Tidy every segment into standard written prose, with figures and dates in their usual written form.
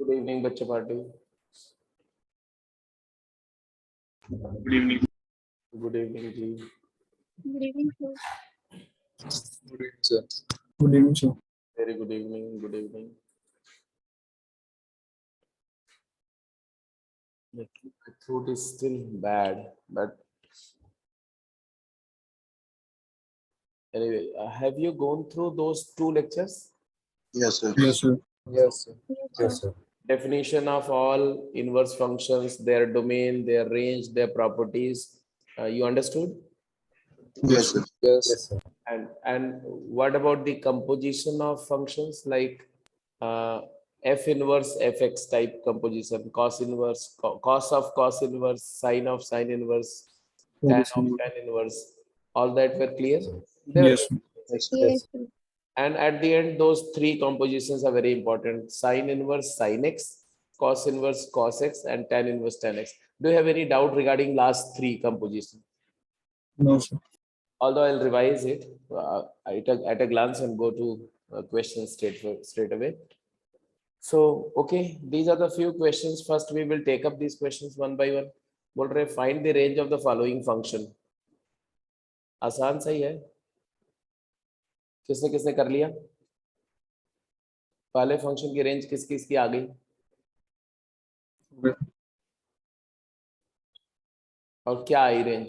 Good evening बच्चे party. Good evening. Good evening जी। Good evening, sir. Good evening sir. Good evening, sir. Very good evening. Good evening. My throat is still bad, but anyway, have you gone through those two lectures? Yes sir. Yes, sir. Yes sir. Yes, sir. Definition of all inverse functions, their domain, their range, their properties. You understood? Yes sir. Yes. sir. And what about the composition of functions like f inverse fx type composition, cos inverse, cos of cos inverse, sine of sine inverse, tan Yes, of sir. tan inverse? All that were clear? They were Yes, sir. Yes. Yes, sir. And at the end, those three compositions are very important: sine inverse sin x, cos inverse cos x, and tan inverse tan x. Do you have any doubt regarding last three compositions? No, sir. Although I'll revise it at a glance and go to questions straight away. So, okay, these are the few questions. First, we will take up these questions one by one. बोल रहे find the range of the following function. आसान सही है? किसने किसने कर लिया? पहले फंक्शन की रेंज किस किस की आ गई? Okay. और क्या आई range?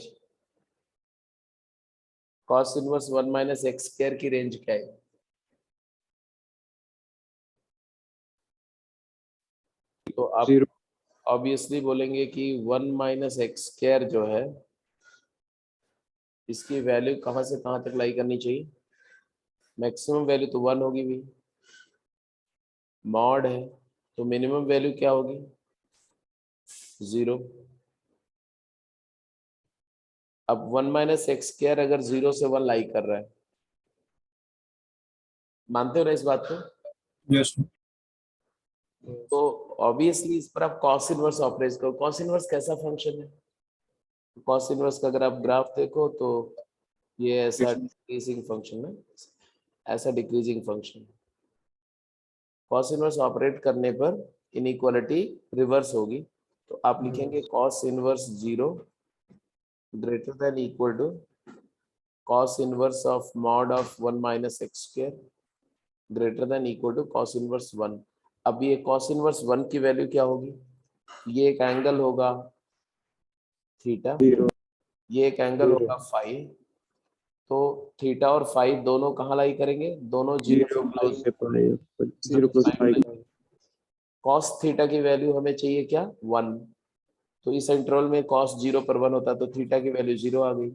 cos inverse 1 minus x square की रेंज क्या है? तो आप Zero. ऑब्वियसली बोलेंगे कि 1 माइनस एक्स स्क्वायर जो है इसकी वैल्यू कहां से कहां तक लाई करनी चाहिए? मैक्सिमम वैल्यू तो 1 होगी भी, मॉड है तो मिनिमम वैल्यू क्या होगी? 0। अब 1 माइनस एक्स स्क्वायर अगर 0 से 1 लाई कर रहा है, मानते हो ना इस बात को? Yes, sir. तो ऑब्वियसली इस पर आप cos इनवर्स ऑपरेट करो। cos इनवर्स कैसा फंक्शन है? cos इनवर्स का अगर आप ग्राफ देखो तो ये ऐसा डिक्रीजिंग फंक्शन है, ऐसा decreasing function. cos inverse operate करने पर इनइक्वालिटी रिवर्स होगी, तो आप लिखेंगे cos inverse 0 greater than equal to cos inverse of mod of 1 minus x square greater than equal to cos inverse 1। अब ये cos inverse 1 की वैल्यू क्या होगी? ये एक एंगल होगा थीटा, ये एक एंगल होगा फाई, तो थीटा और फाई दोनों कहाँ लाई करेंगे? दोनों 0 cos थीटा की वैल्यू हमें चाहिए क्या? 1। तो इस इंटरवल में cos 0 पर 1 होता है तो थीटा की वैल्यू 0 आ गई।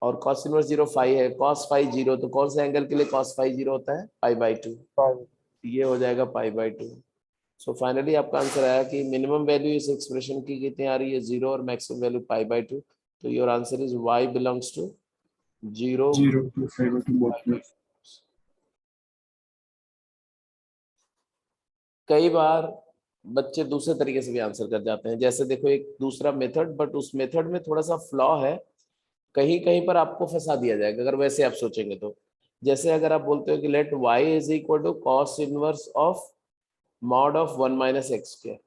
और cos इनवर्स 0 फाई है, cos फाई 0, तो कौन से एंगल के लिए cos फाई 0 होता है? π/2। ये हो जाएगा π/2। सो फाइनली आपका आंसर आया कि मिनिमम वैल्यू इस एक्सप्रेशन की कितनी आ रही है? 0 और मैक्सिमम वैल्यू π/2। तो your answer is y belongs to 0 0 to 5 to both ways. कई बार बच्चे दूसरे तरीके से भी आंसर कर जाते हैं। जैसे देखो एक दूसरा मेथड, बट उस मेथड में थोड़ा सा फ्लॉ है, कहीं कहीं पर आपको फंसा दिया जाएगा अगर वैसे आप सोचेंगे तो। जैसे अगर आप बोलते हो कि let y is equal to cos inverse of mod of 1 minus x square,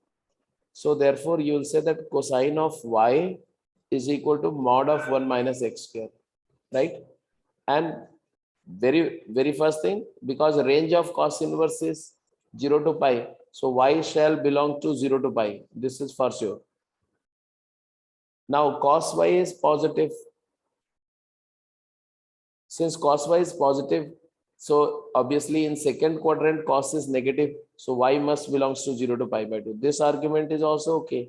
so therefore you will say that cosine of y is equal to mod of 1 minus x square, right? And very first thing, because range of cos inverse is 0 to pi, so y shall belong to 0 to pi. This is for sure. Now cos y is positive. Since cos y is positive, so obviously in second quadrant cos is negative, so y must belongs to 0 to π/2. This argument is also okay,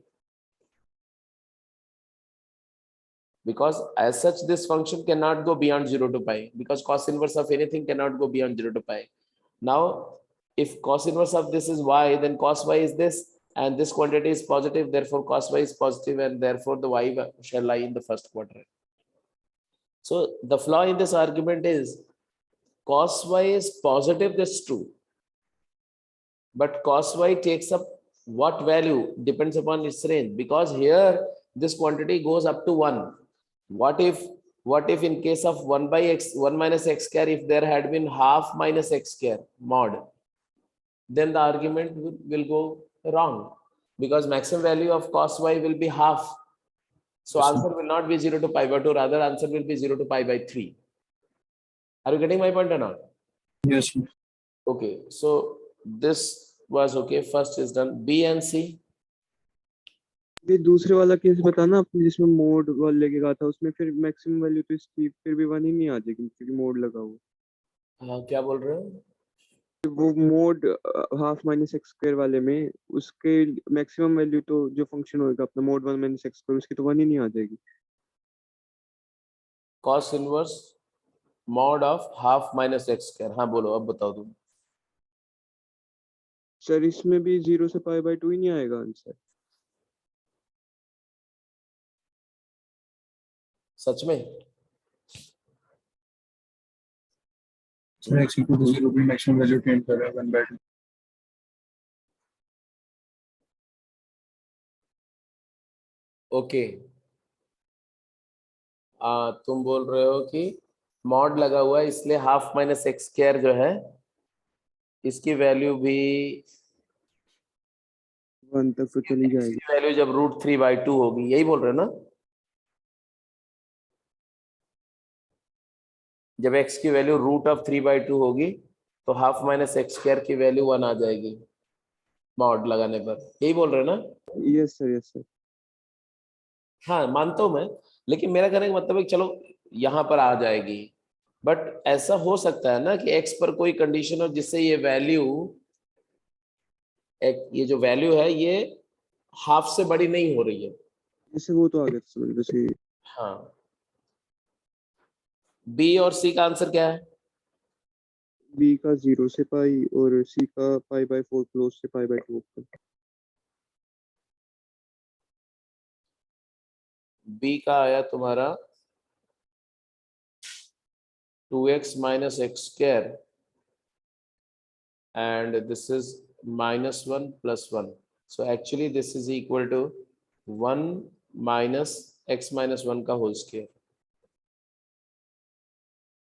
because as such this function cannot go beyond 0 to pi, because cos inverse of anything cannot go beyond 0 to pi. Now if cos inverse of this is y, then cos y is this, and this quantity is positive, therefore cos y is positive, and therefore the y shall lie in the first quadrant. So the flaw in this argument is cos y is positive, that's true, but cos y takes up what value depends upon its range, because here this quantity goes up to 1. What if in case of 1 by x 1 minus x square, if there had been half minus x square mod, then the argument will go Wrong, because maximum value of cos y will be half. So Yes, answer will not be 0 to pi by 2, rather answer will be 0 to pi by 3. Are you getting my point or not? yes, sir. Okay, so this was okay. First is done. B and C. ये दूसरे वाला case बताना आपने जिसमें mode वाले लेके कहा था उसमें फिर मैक्सिमम वैल्यू तो इसकी फिर भी 1 ही नहीं आ जाएगी क्योंकि मोड लगा हुआ हाँ, क्या बोल रहे हो? वो mode half minus x square वाले में उसके मैक्सिमम वैल्यू तो जो फंक्शन होगा अपना मोड 1 माइनस एक्स स्क्वायर उसकी तो 1 ही नहीं आ जाएगी Cos inverse mod of half minus x square. हाँ बोलो, अब बताओ तुम. सर इसमें भी 0 से पाई बाय 2 ही नहीं आएगा आंसर सच में? Sir, x equal to 0 भी maximum value obtain कर रहा है 1 by 2. ओके. तुम बोल रहे हो कि मॉड लगा हुआ है इसलिए हाफ माइनस एक्स स्क्वायर जो है इसकी वैल्यू भी 1 तक तो चली जाएगी इसकी वैल्यू जब √3/2 होगी, यही बोल रहे हो ना? जब x की वैल्यू √3/2 होगी तो हाफ माइनस एक्स स्क्वायर की वैल्यू 1 आ जाएगी मॉड लगाने पर, यही बोल रहे हो ना? यस सर हाँ, मानता हूं मैं, लेकिन मेरा कहने का मतलब है कि चलो यहाँ पर आ जाएगी, बट ऐसा हो सकता है ना कि x पर कोई कंडीशन हो जिससे ये वैल्यू, ये जो वैल्यू है ये हाफ से बड़ी नहीं हो रही है. जैसे वो तो आ गया समझ जैसे हाँ. बी और सी का आंसर क्या है? b का 0 से पाई और c का पाई बाय 4 क्लोज से पाई बाय 2 ओपन बी का आया तुम्हारा 2x minus x square and this is -1 plus 1. So actually this is equal to 1 minus x minus 1 का whole square.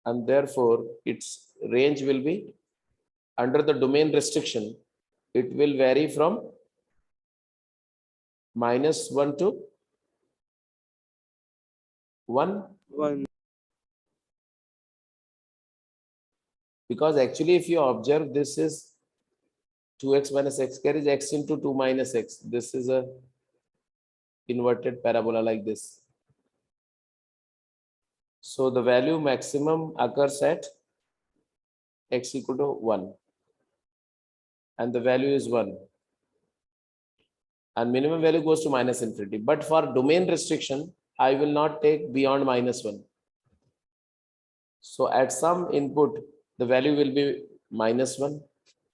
And therefore its range will be under the domain restriction. It will vary from -1 to 1, 1 because actually if you observe this is 2x minus x square is x into 2 minus x. This is a inverted parabola like this. So the value maximum occurs at x equal to 1 and the value is 1 and minimum value goes to -infinity. But for domain restriction, I will not take beyond -1. So at some input, the value will be -1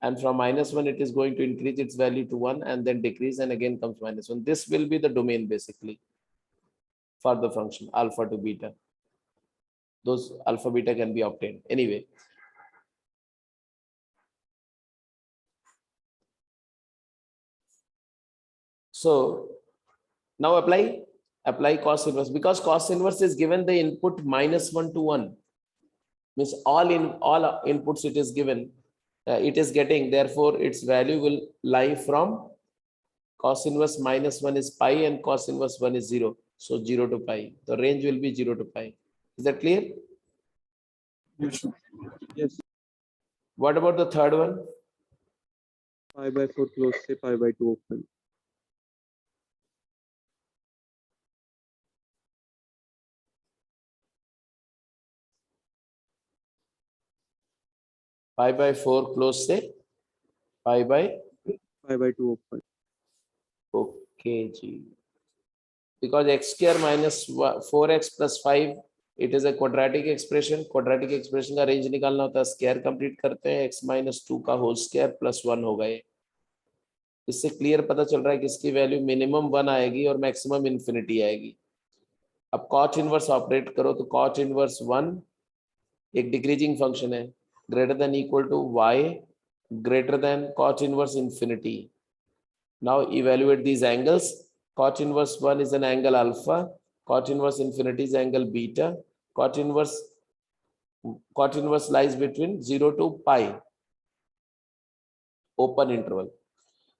and from -1, it is going to increase its value to 1 and then decrease and again comes -1. This will be the domain basically for the function alpha to beta. Those alpha beta can be obtained anyway. So now apply cos inverse, because cos inverse is given the input -1 to 1, means all inputs it is given, it is getting, therefore its value will lie from cos inverse -1 is pi and cos inverse 1 is 0. So 0 to pi, the range will be 0 to pi. Is that clear? Yes, sir. yes What about the third one? pi by 4 close से pi by 2 open Pi by 4 close से pi by 2 open okay जी, because x square minus 4x plus 5 it is a quadratic expression. Quadratic expression का range निकालना होता है, square complete करते हैं, x minus 2 का होल स्क्वायर प्लस 1 होगा ये. इससे क्लियर पता चल रहा है कि इसकी वैल्यू मिनिमम 1 आएगी और मैक्सिमम इन्फिनिटी आएगी. अब cot इनवर्स ऑपरेट करो तो cot इनवर्स 1 एक डिक्रीजिंग फंक्शन है, greater than equal to y greater than cot inverse infinity. Now evaluate these angles. Cot inverse 1 is an angle alpha, cot inverse infinity is angle beta, cot inverse lies between 0 to pi, open interval.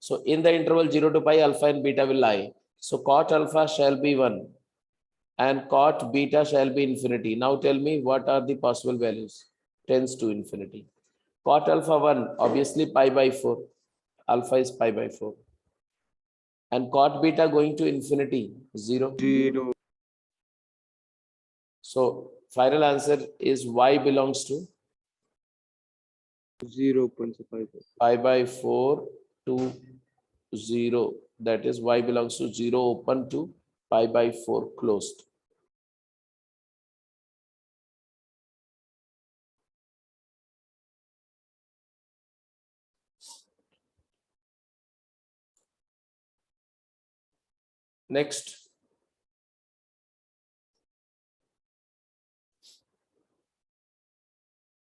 So in the interval 0 to pi, alpha and beta will lie. So cot alpha shall be 1 and cot beta shall be infinity. Now tell me what are the possible values? Tends to infinity. Cot alpha 1, obviously pi by 4. Alpha is pi by 4. And cot beta going to infinity, 0. 0. So final answer is y belongs to 0.5. pi by 4 to 0. That is y belongs to 0 open to pi by 4 closed. Next.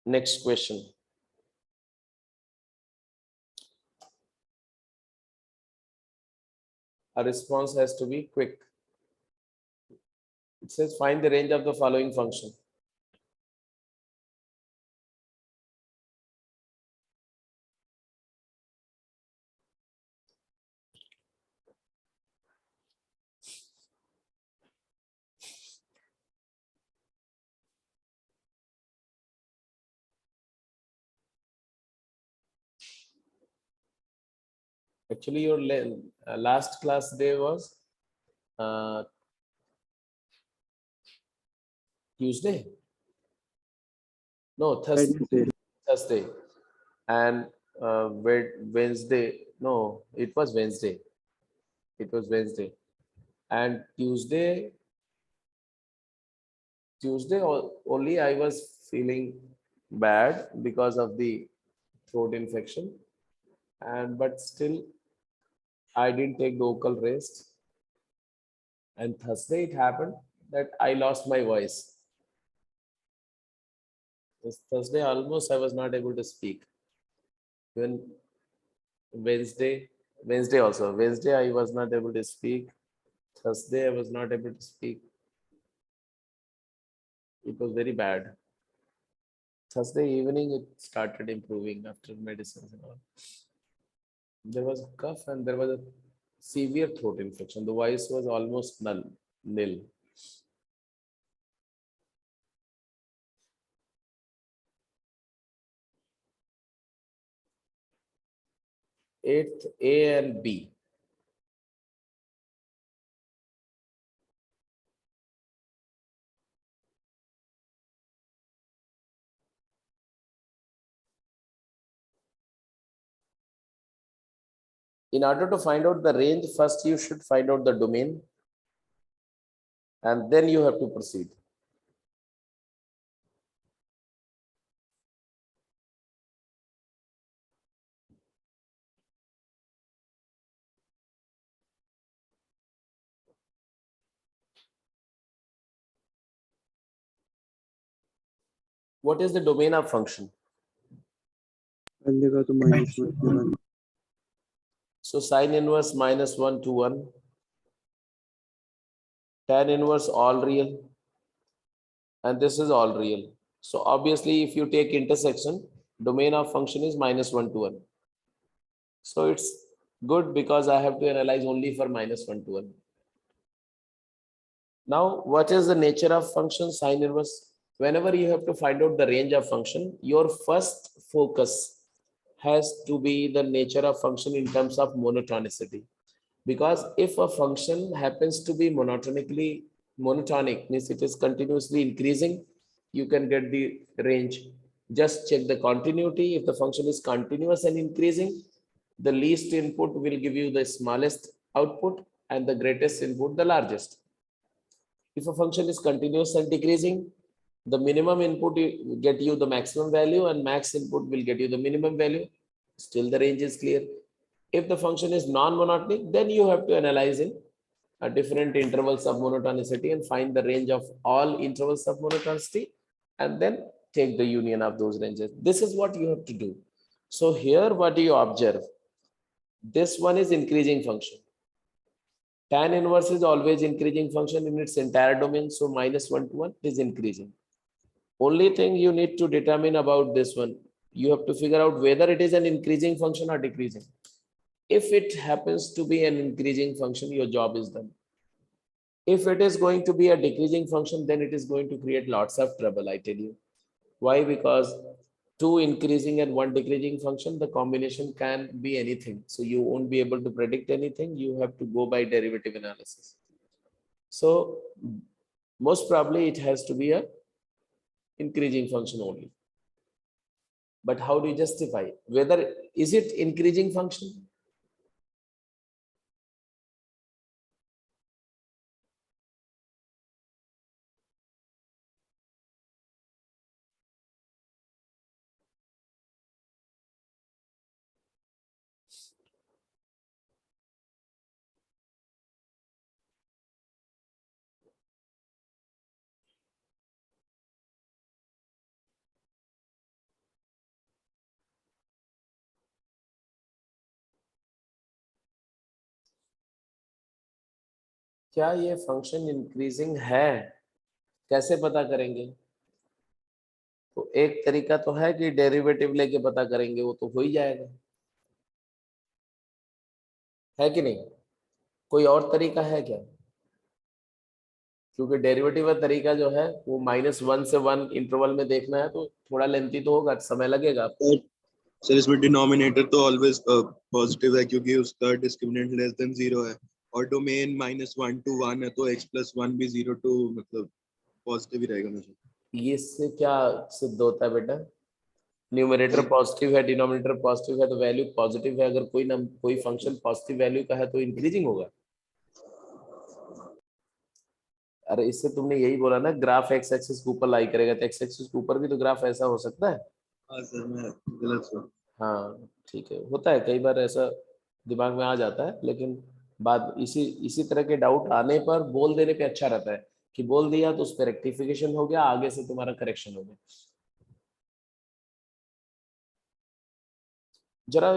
Next question. A response has to be quick. It says find the range of the following function. Actually, your last class day was Tuesday. No, Thursday. Thursday. And Wednesday. No, it was Wednesday. It was Wednesday. And Tuesday only I was feeling bad because of the throat infection. But still I didn't take the vocal rest. And Thursday it happened that I lost my voice. This Thursday almost I was not able to speak. Even Wednesday also. Wednesday I was not able to speak. Thursday I was not able to speak. It was very bad. Thursday evening it started improving after medicines and all. There was a cough and there was a severe throat infection. The voice was almost nil. 8th A and B. In order to find out the range, first you should find out the domain and then you have to proceed. What is the domain of function? -1 So sine inverse -1 to 1. Tan inverse all real. And this is all real. So obviously if you take intersection, domain of function is -1 to 1. So it's good because I have to analyze only for -1 to 1. Now, what is the nature of function sine inverse? Whenever you have to find out the range of function, your first focus has to be the nature of function in terms of monotonicity. Because if a function happens to be monotonic, means it is continuously increasing, you can get the range. Just check the continuity. If the function is continuous and increasing, the least input will give you the smallest output and the greatest input the largest. If a function is continuous and decreasing, the minimum input will get you the maximum value and max input will get you the minimum value. Still the range is clear. If the function is non-monotonic, then you have to analyze in different intervals of monotonicity and find the range of all intervals of monotonicity and then take the union of those ranges. This is what you have to do. So here what do you observe? This one is increasing function. Tan inverse is always increasing function in its entire domain. So -1 to 1 is increasing. Only thing you need to determine about this one, you have to figure out whether it is an increasing function or decreasing. if it happens to be an increasing function, your job is done. If it is going to be a decreasing function, then it is going to create lots of trouble, I tell you. Why? Because two increasing and one decreasing function, the combination can be anything. So you won't be able to predict anything. You have to go by derivative analysis. So most probably it has to be a increasing function only. But how do you justify? Whether is it increasing function? क्या ये function increasing है? कैसे पता करेंगे? तो एक तरीका तो है कि डेरिवेटिव लेके पता करेंगे, वो तो हो ही जाएगा, है कि नहीं? कोई और तरीका है क्या? क्योंकि डेरिवेटिव का तरीका जो है वो -1 से 1 इंटरवल में देखना है, तो थोड़ा लेंथी तो होगा, समय लगेगा। सर इसमें डिनोमिनेटर तो ऑलवेज पॉजिटिव है क्योंकि उसका डिस्क्रिमिनेंट लेस देन 0 है और डोमेन -1 to 1 है, तो x+1 भी 0 to मतलब पॉजिटिव ही रहेगा मुझे। ये इससे क्या सिद्ध होता है बेटा? न्यूमरेटर पॉजिटिव है, डिनोमिनेटर पॉजिटिव है, तो वैल्यू पॉजिटिव है। अगर कोई फंक्शन पॉजिटिव वैल्यू का है तो इंक्रीजिंग होगा। अरे इससे तुमने यही बोला ना, ग्राफ एक्स एक्सिस के ऊपर लाई करेगा, तो एक्स एक्सिस के ऊपर भी तो ग्राफ ऐसा हो सकता है। हाँ सर मैं गलत हूँ। हाँ ठीक है, होता है कई बार ऐसा दिमाग में आ जाता है, लेकिन बात इसी तरह के डाउट आने पर बोल देने पे अच्छा रहता है कि बोल दिया तो उस पर रेक्टिफिकेशन हो गया, आगे से तुम्हारा करेक्शन हो गया। जरा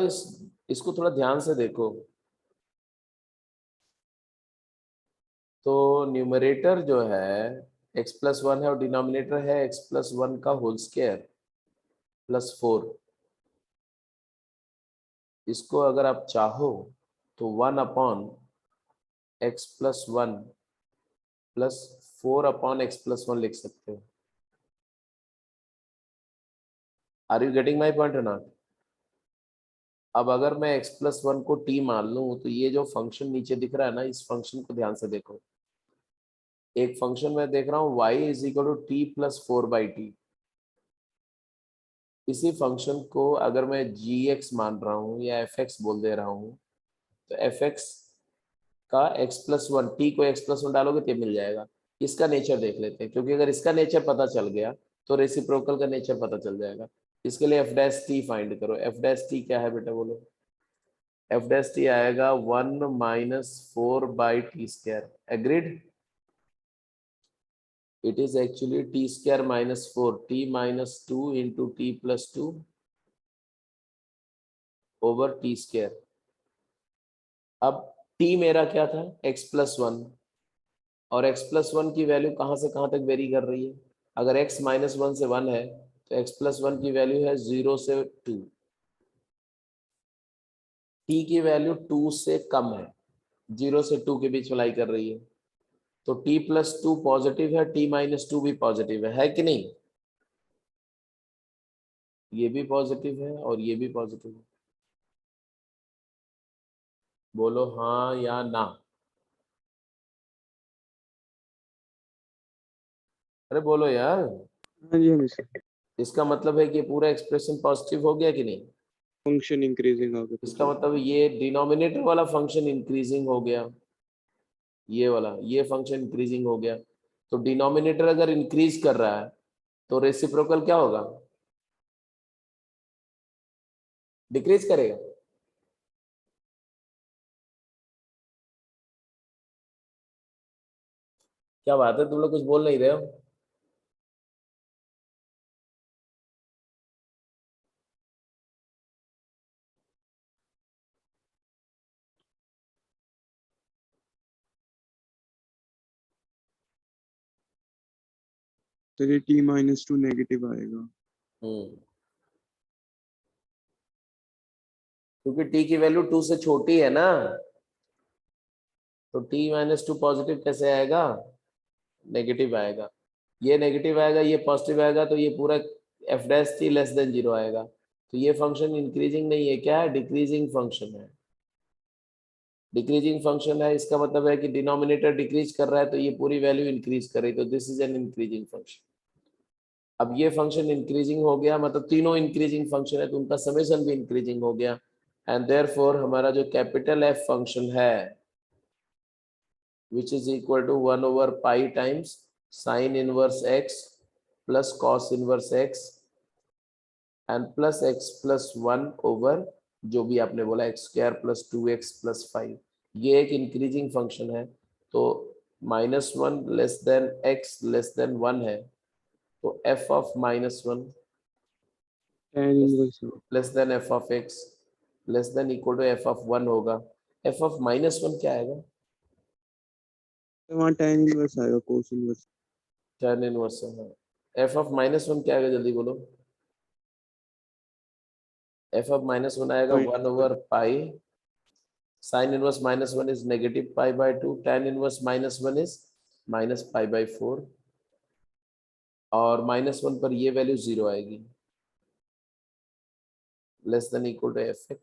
इसको थोड़ा ध्यान से देखो। तो न्यूमरेटर जो है x+1 है और डिनोमिनेटर है x+1 का होल स्क्वायर +4। इसको अगर आप चाहो तो 1/x+1 +4/x+1 लिख सकते हो। Are you getting my point और नॉट? अब अगर मैं x+1 को t मान लूं, तो ये जो फंक्शन नीचे दिख रहा है ना, इस फंक्शन को ध्यान से देखो। एक फंक्शन में देख रहा हूँ y = t+4/t। इसी फंक्शन को अगर मैं gx मान रहा हूँ या fx बोल दे रहा हूँ, तो fx का x+1, t को x+1 डालोगे तो मिल जाएगा। इसका नेचर देख लेते हैं, क्योंकि अगर इसका नेचर पता चल गया तो रेसिप्रोकल का नेचर पता चल जाएगा। इसके लिए f' फाइंड करो। f' क्या है बेटा, बोलो? f' आएगा 1 - 4/t²। Agreed? It is actually t² - 4, t - 2 into t+2 over t²। अब t मेरा क्या था? x+1, और x+1 की वैल्यू कहां से कहां तक वेरी कर रही है? अगर x -1 से 1 है तो x+1 की वैल्यू है 0 से 2। t की वैल्यू 2 से कम है, 0 से 2 के बीच में लाई कर रही है, तो t+2 पॉजिटिव है, t - 2 भी पॉजिटिव है कि नहीं? ये भी पॉजिटिव है और ये भी पॉजिटिव है। बोलो हाँ या ना। अरे बोलो यार। हाँ जी, हाँ जी। इसका मतलब है कि पूरा एक्सप्रेशन पॉजिटिव हो गया कि नहीं? फंक्शन इंक्रीजिंग हो गया। इसका मतलब ये डिनोमिनेटर वाला फंक्शन इंक्रीजिंग हो गया, ये फंक्शन इंक्रीजिंग हो गया। तो डिनोमिनेटर अगर इंक्रीज कर रहा है तो रेसिप्रोकल क्या होगा? डिक्रीज करेगा। क्या बात है, तुम लोग कुछ बोल नहीं रहे हो? तो ये t-2 नेगेटिव आएगा। क्योंकि t की वैल्यू 2 से छोटी है ना, तो t माइनस 2 पॉजिटिव कैसे आएगा, नेगेटिव आएगा। ये नेगेटिव आएगा, ये पॉजिटिव आएगा, तो ये पूरा f dash t less than 0 आएगा। तो ये फंक्शन इंक्रीजिंग नहीं है, क्या है, डिक्रीजिंग फंक्शन है। डिक्रीजिंग फंक्शन है, इसका मतलब है कि डिनोमिनेटर डिक्रीज कर रहा है, तो ये पूरी वैल्यू इंक्रीज कर रही, तो this is an increasing function. अब ये फंक्शन इंक्रीजिंग हो गया, मतलब तीनों इंक्रीजिंग फंक्शन है, तो उनका समेशन भी इंक्रीजिंग हो गया, एंड देयरफॉर हमारा जो कैपिटल F फंक्शन है which is equal to 1 over pi times sin inverse x plus cos inverse x and plus x plus 1 over जो भी आपने बोला x square plus 2x plus 5, ये एक इंक्रीजिंग फंक्शन है। तो -1 less than x less than 1 है, तो f of -1 tan inverse है। Less than f of x less than equal to f of 1 होगा। f of -1 क्या आएगा, तो वहाँ tan inverse आएगा, cos inverse। tan इनवर्स है। f of -1 क्या आएगा, जल्दी बोलो। f of -1 आएगा 1 over pi, sin inverse -1 is negative pi by 2, tan inverse -1 is minus pi by 4, और -1 पर ये वैल्यू 0 आएगी, less than equal to fx।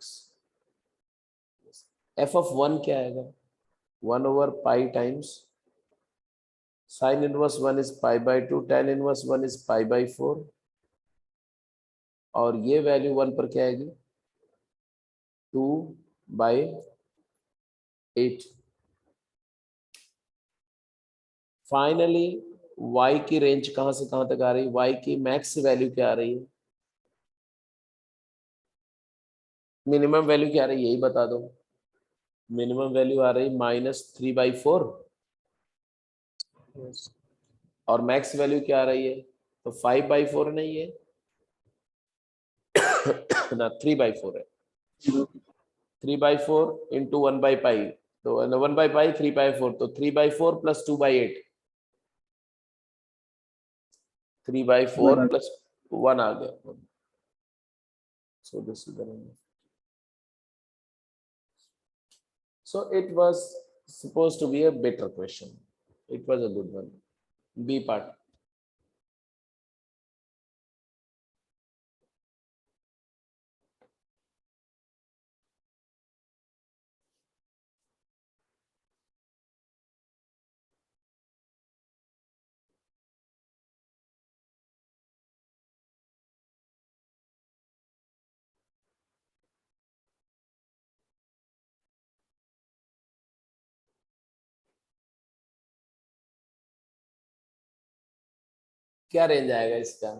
f of 1 क्या आएगा, 1 over pi times sin inverse 1 is pi by 2, tan inverse 1 is pi by 4, और ये value 1 पर क्या आएगी, 2 by 8। फाइनली y की रेंज कहां से कहां तक आ रही है, y की मैक्स वैल्यू क्या आ रही है, मिनिमम वैल्यू क्या आ रही है, यही बता दो। मिनिमम वैल्यू आ रही -3/4, और मैक्स वैल्यू क्या आ रही है, तो 5/4 नहीं है ना, 3/4 है। 3/4 इंटू 1/π, तो 1/π 3/4, तो 3/4 प्लस 2/8, 3/4 प्लस 1 आ गया। So this is the number. So it was supposed to be a better question. It was a good one. B part. क्या रेंज आएगा इसका,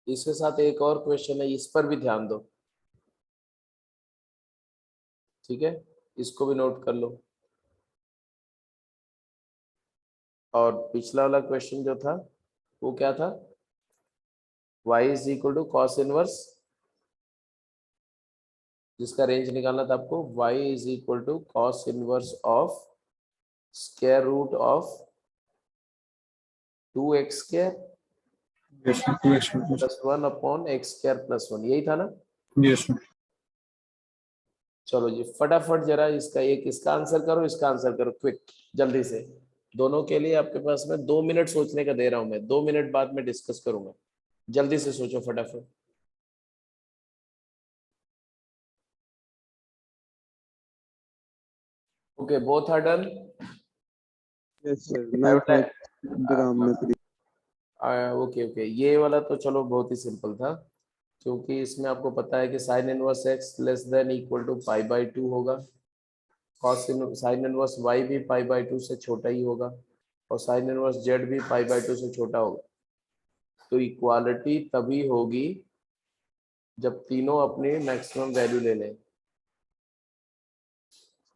इसके साथ एक और क्वेश्चन है, इस पर भी ध्यान दो, ठीक है, इसको भी नोट कर लो। और पिछला वाला क्वेश्चन जो था वो क्या था, y is equal to cos inverse, जिसका रेंज निकालना था आपको, y is equal to cos inverse of square root of 2x square Yes, sir. 2x plus. Plus 1 upon x square plus 1, यही था ना। Yes, sir. चलो जी फटाफट जरा इसका इसका आंसर करो, इसका आंसर करो, क्विक, जल्दी से। दोनों के लिए आपके पास में 2 मिनट सोचने का दे रहा हूं मैं, 2 मिनट बाद में डिस्कस करूंगा, जल्दी से सोचो फटाफट। Okay, both are done. Yes sir, मैं उठा इंतजाम में फ्री। ओके ओके, ये वाला तो चलो बहुत ही सिंपल था, क्योंकि इसमें आपको पता है कि sine inverse x less than equal to pi by 2 होगा, कॉस साइन इनवर्स वाई भी पाई बाई 2 से छोटा ही होगा, और साइन इनवर्स जेड भी पाई बाई 2 से छोटा होगा। तो इक्वालिटी तभी होगी जब तीनों अपनी मैक्सिमम वैल्यू ले लें।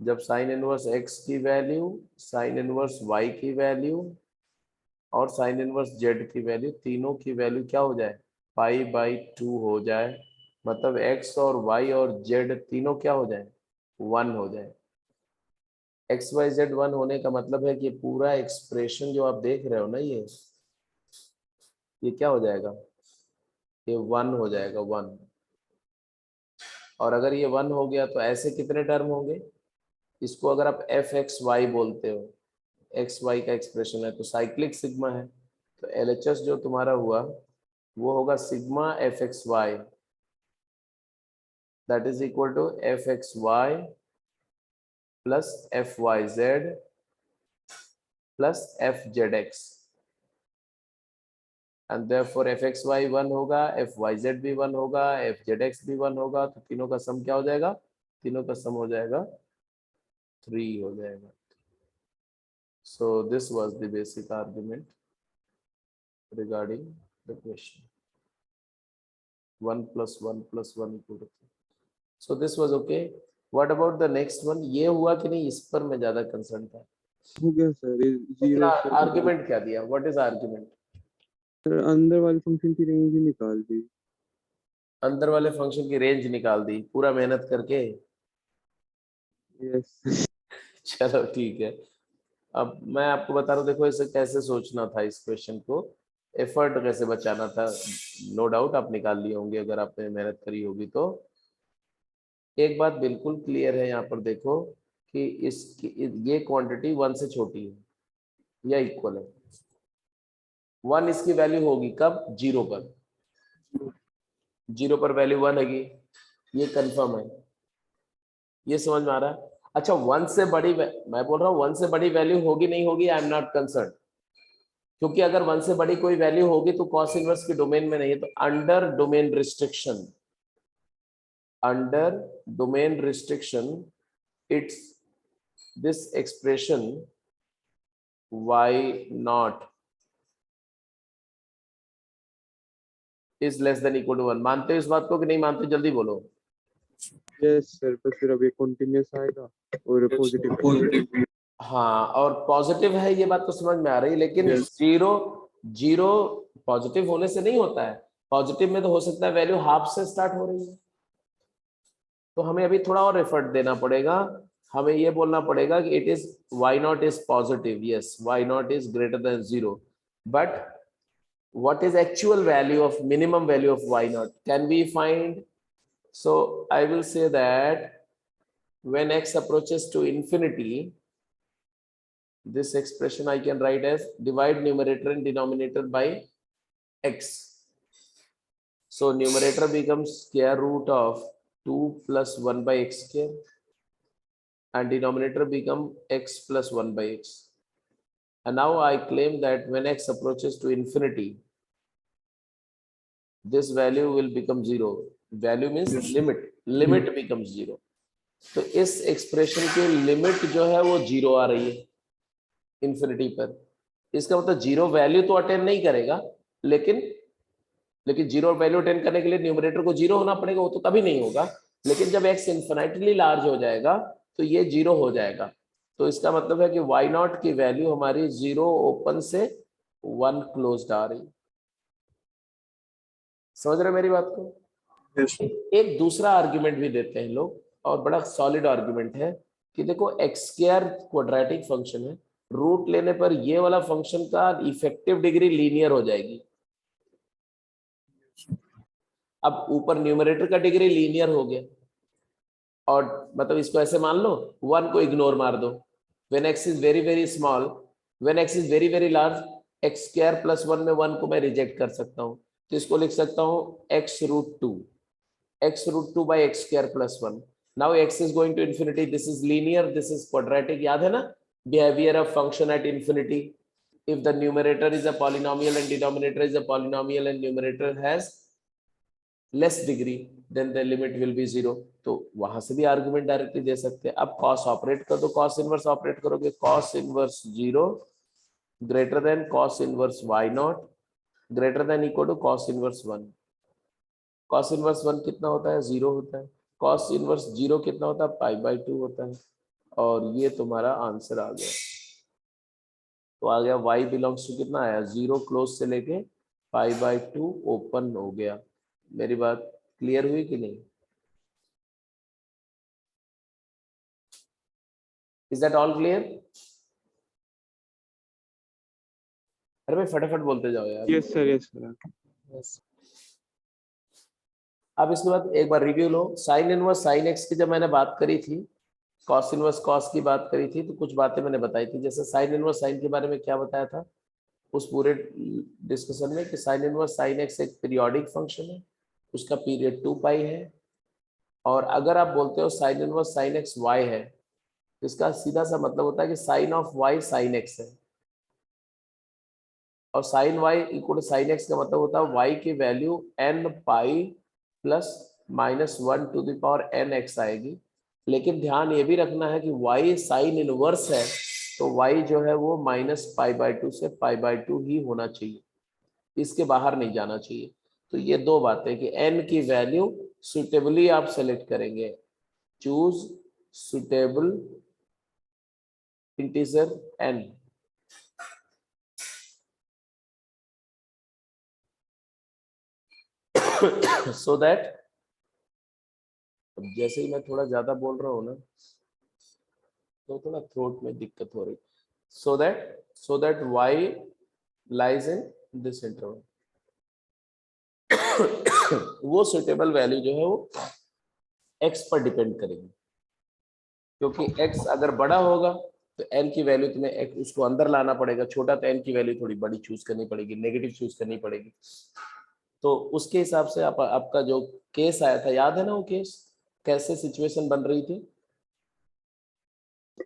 जब साइन इनवर्स एक्स की वैल्यू, साइन इनवर्स वाई की वैल्यू और साइन इनवर्स जेड की वैल्यू, तीनों की वैल्यू क्या हो जाए, पाई बाई 2 हो जाए, मतलब एक्स और वाई और जेड तीनों क्या हो जाए, 1 हो जाए। एक्स वाई जेड 1 होने का मतलब है कि पूरा एक्सप्रेशन जो आप देख रहे हो ना, ये क्या हो जाएगा, ये 1 हो जाएगा, 1। और अगर ये 1 हो गया तो ऐसे कितने टर्म होंगे, इसको अगर आप एफ एक्स वाई बोलते हो, एक्स वाई का एक्सप्रेशन है तो साइक्लिक सिग्मा है, तो एलएचएस जो तुम्हारा हुआ वो होगा sigma f x y, that is equal to f x y plus f y z plus f z x, and therefore f x y 1 होगा, एफ वाई जेड भी 1 होगा, एफ जेड एक्स भी 1 होगा, तो तीनों का सम क्या हो जाएगा, तीनों का सम हो जाएगा 3 हो जाएगा। So this was the basic argument regarding the question. 1 plus 1 plus 1 equal to 3. So this was okay. What about the next one? ये हुआ कि नहीं, इस पर मैं ज्यादा कंसर्न था। हो गया सर, ये तो जीरो क्या आर्गुमेंट क्या दिया, व्हाट इज आर्गुमेंट? सर अंदर वाले फंक्शन की रेंज ही निकाल दी। अंदर वाले फंक्शन की रेंज निकाल दी पूरा मेहनत करके। यस। चलो ठीक है, अब मैं आपको बता रहा हूँ, देखो इसे कैसे सोचना था, इस क्वेश्चन को एफर्ट कैसे बचाना था। नो डाउट आप निकाल लिए होंगे अगर आपने मेहनत करी होगी तो। एक बात बिल्कुल क्लियर है यहाँ पर, देखो कि ये क्वांटिटी 1 से छोटी है या इक्वल है। 1 इसकी वैल्यू होगी कब, 0 पर, 0 पर वैल्यू 1 होगी, ये कंफर्म है, ये समझ में आ रहा है। अच्छा 1 से बड़ी, मैं बोल रहा हूँ 1 से बड़ी वैल्यू होगी नहीं होगी, आई एम नॉट कंसर्न, क्योंकि अगर 1 से बड़ी कोई वैल्यू होगी तो कॉस इनवर्स के डोमेन में नहीं है, तो under domain restriction, under domain restriction it's this expression y not is less than equal to 1। मानते हो इस बात को कि नहीं मानते, जल्दी बोलो। यस सर, बस फिर अब ये कंटीन्यूअस आएगा और पॉजिटिव। हाँ, और पॉजिटिव है, ये बात तो समझ में आ रही है, लेकिन Yes. जीरो पॉजिटिव होने से नहीं होता है, पॉजिटिव में तो हो सकता है वैल्यू हाफ से स्टार्ट हो रही है, तो हमें अभी थोड़ा और एफर्ट देना पड़ेगा, हमें ये बोलना पड़ेगा कि it is y not is positive, yes y not is greater than 0, but what is actual value of minimum value of y naught, can we find? So I will say that when x approaches to infinity, this expression I can write as divide numerator and denominator by x. So numerator becomes square root of 2 plus 1 by x square and denominator become x plus 1 by x. And now I claim that when x approaches to infinity, this value will become 0. Value means limit becomes 0. तो इस expression की limit जो है वो 0 आ रही है infinity पर। इसका मतलब 0 वैल्यू तो अटेन नहीं करेगा, लेकिन 0 वैल्यू अटेन करने के लिए न्यूमरेटर को 0 होना पड़ेगा, वो तो कभी नहीं होगा, लेकिन जब x इन्फिनिटली लार्ज हो जाएगा तो ये 0 हो जाएगा। तो इसका मतलब है कि y नॉट की वैल्यू हमारी 0 ओपन से 1 क्लोज्ड आ रही है। समझ रहे मेरी बात को? एक दूसरा आर्ग्यूमेंट भी देते हैं लोग, और बड़ा सॉलिड आर्ग्यूमेंट है कि देखो एक्स स्क्वायर क्वाड्रेटिक फंक्शन है, रूट लेने पर ये वाला फंक्शन का इफेक्टिव डिग्री लीनियर हो जाएगी। अब ऊपर न्यूमरेटर का डिग्री लीनियर हो गया, और मतलब इसको ऐसे मान लो, 1 को इग्नोर मार दो, when x is very very small, when x is very very large, x square plus 1 में 1 को मैं रिजेक्ट कर सकता हूँ, तो इसको लिख सकता हूँ x root 2 by x square plus 1. Now x is going to infinity, this is linear, this is quadratic, याद है ना behaviour of function at infinity, if the numerator is a polynomial and denominator is a polynomial and numerator has less degree, then the limit will be 0. तो वहां से भी argument directly दे सकते हैं. अब cos ऑपरेट कर दो, cos इनवर्स ऑपरेट करोगे, cos inverse 0 greater than cos inverse y not greater than equal to cos inverse 1. cos inverse 1 कितना होता है? 0 होता है. cos इनवर्स 0 कितना होता है? π/2 होता है. और ये तुम्हारा आंसर आ गया. तो आ गया y बिलोंग्स टू कितना आया? 0 क्लोज से लेके π/2 ओपन हो गया. मेरी बात क्लियर हुई कि नहीं? Is that all clear? अरे भाई फटाफट बोलते जाओ यार. Yes sir, yes sir. अब इसके बाद एक बार रिव्यू लो. साइन इनवर्स साइन एक्स की जब मैंने बात करी थी, कॉस इनवर्स कॉस की बात करी थी, तो कुछ बातें मैंने बताई थी. जैसे साइन इनवर्स साइन के बारे में क्या बताया था उस पूरे डिस्कशन में कि साइन इनवर्स साइन एक्स एक पीरियोडिक फंक्शन है, उसका पीरियड 2 पाई है. और अगर आप बोलते हो sine inverse sine x y है, तो इसका सीधा सा मतलब होता है कि sine of y sine x है. और sine y equal sine x का मतलब होता है वाई की value n pi plus -1 to the power n x आएगी. लेकिन ध्यान ये भी रखना है कि y साइन इनवर्स है, तो y जो है वो -π/2 से π/2 ही होना चाहिए, इसके बाहर नहीं जाना चाहिए. तो ये दो बातें कि n की वैल्यू सुटेबली आप सेलेक्ट करेंगे. Choose suitable integer n. so that जैसे ही मैं थोड़ा ज्यादा बोल रहा हूँ ना, तो थोड़ा थ्रोट में दिक्कत हो रही. so that y lies in this interval. वो सुटेबल वैल्यू जो है वो x पर डिपेंड करेगी, क्योंकि x अगर बड़ा होगा तो n की वैल्यू तुम्हें x उसको अंदर लाना पड़ेगा, छोटा तो n की वैल्यू थोड़ी बड़ी चूज करनी पड़ेगी, नेगेटिव चूज करनी पड़ेगी. तो उसके हिसाब से आपका जो केस आया था, याद है ना वो केस? कैसे सिचुएशन बन रही थी?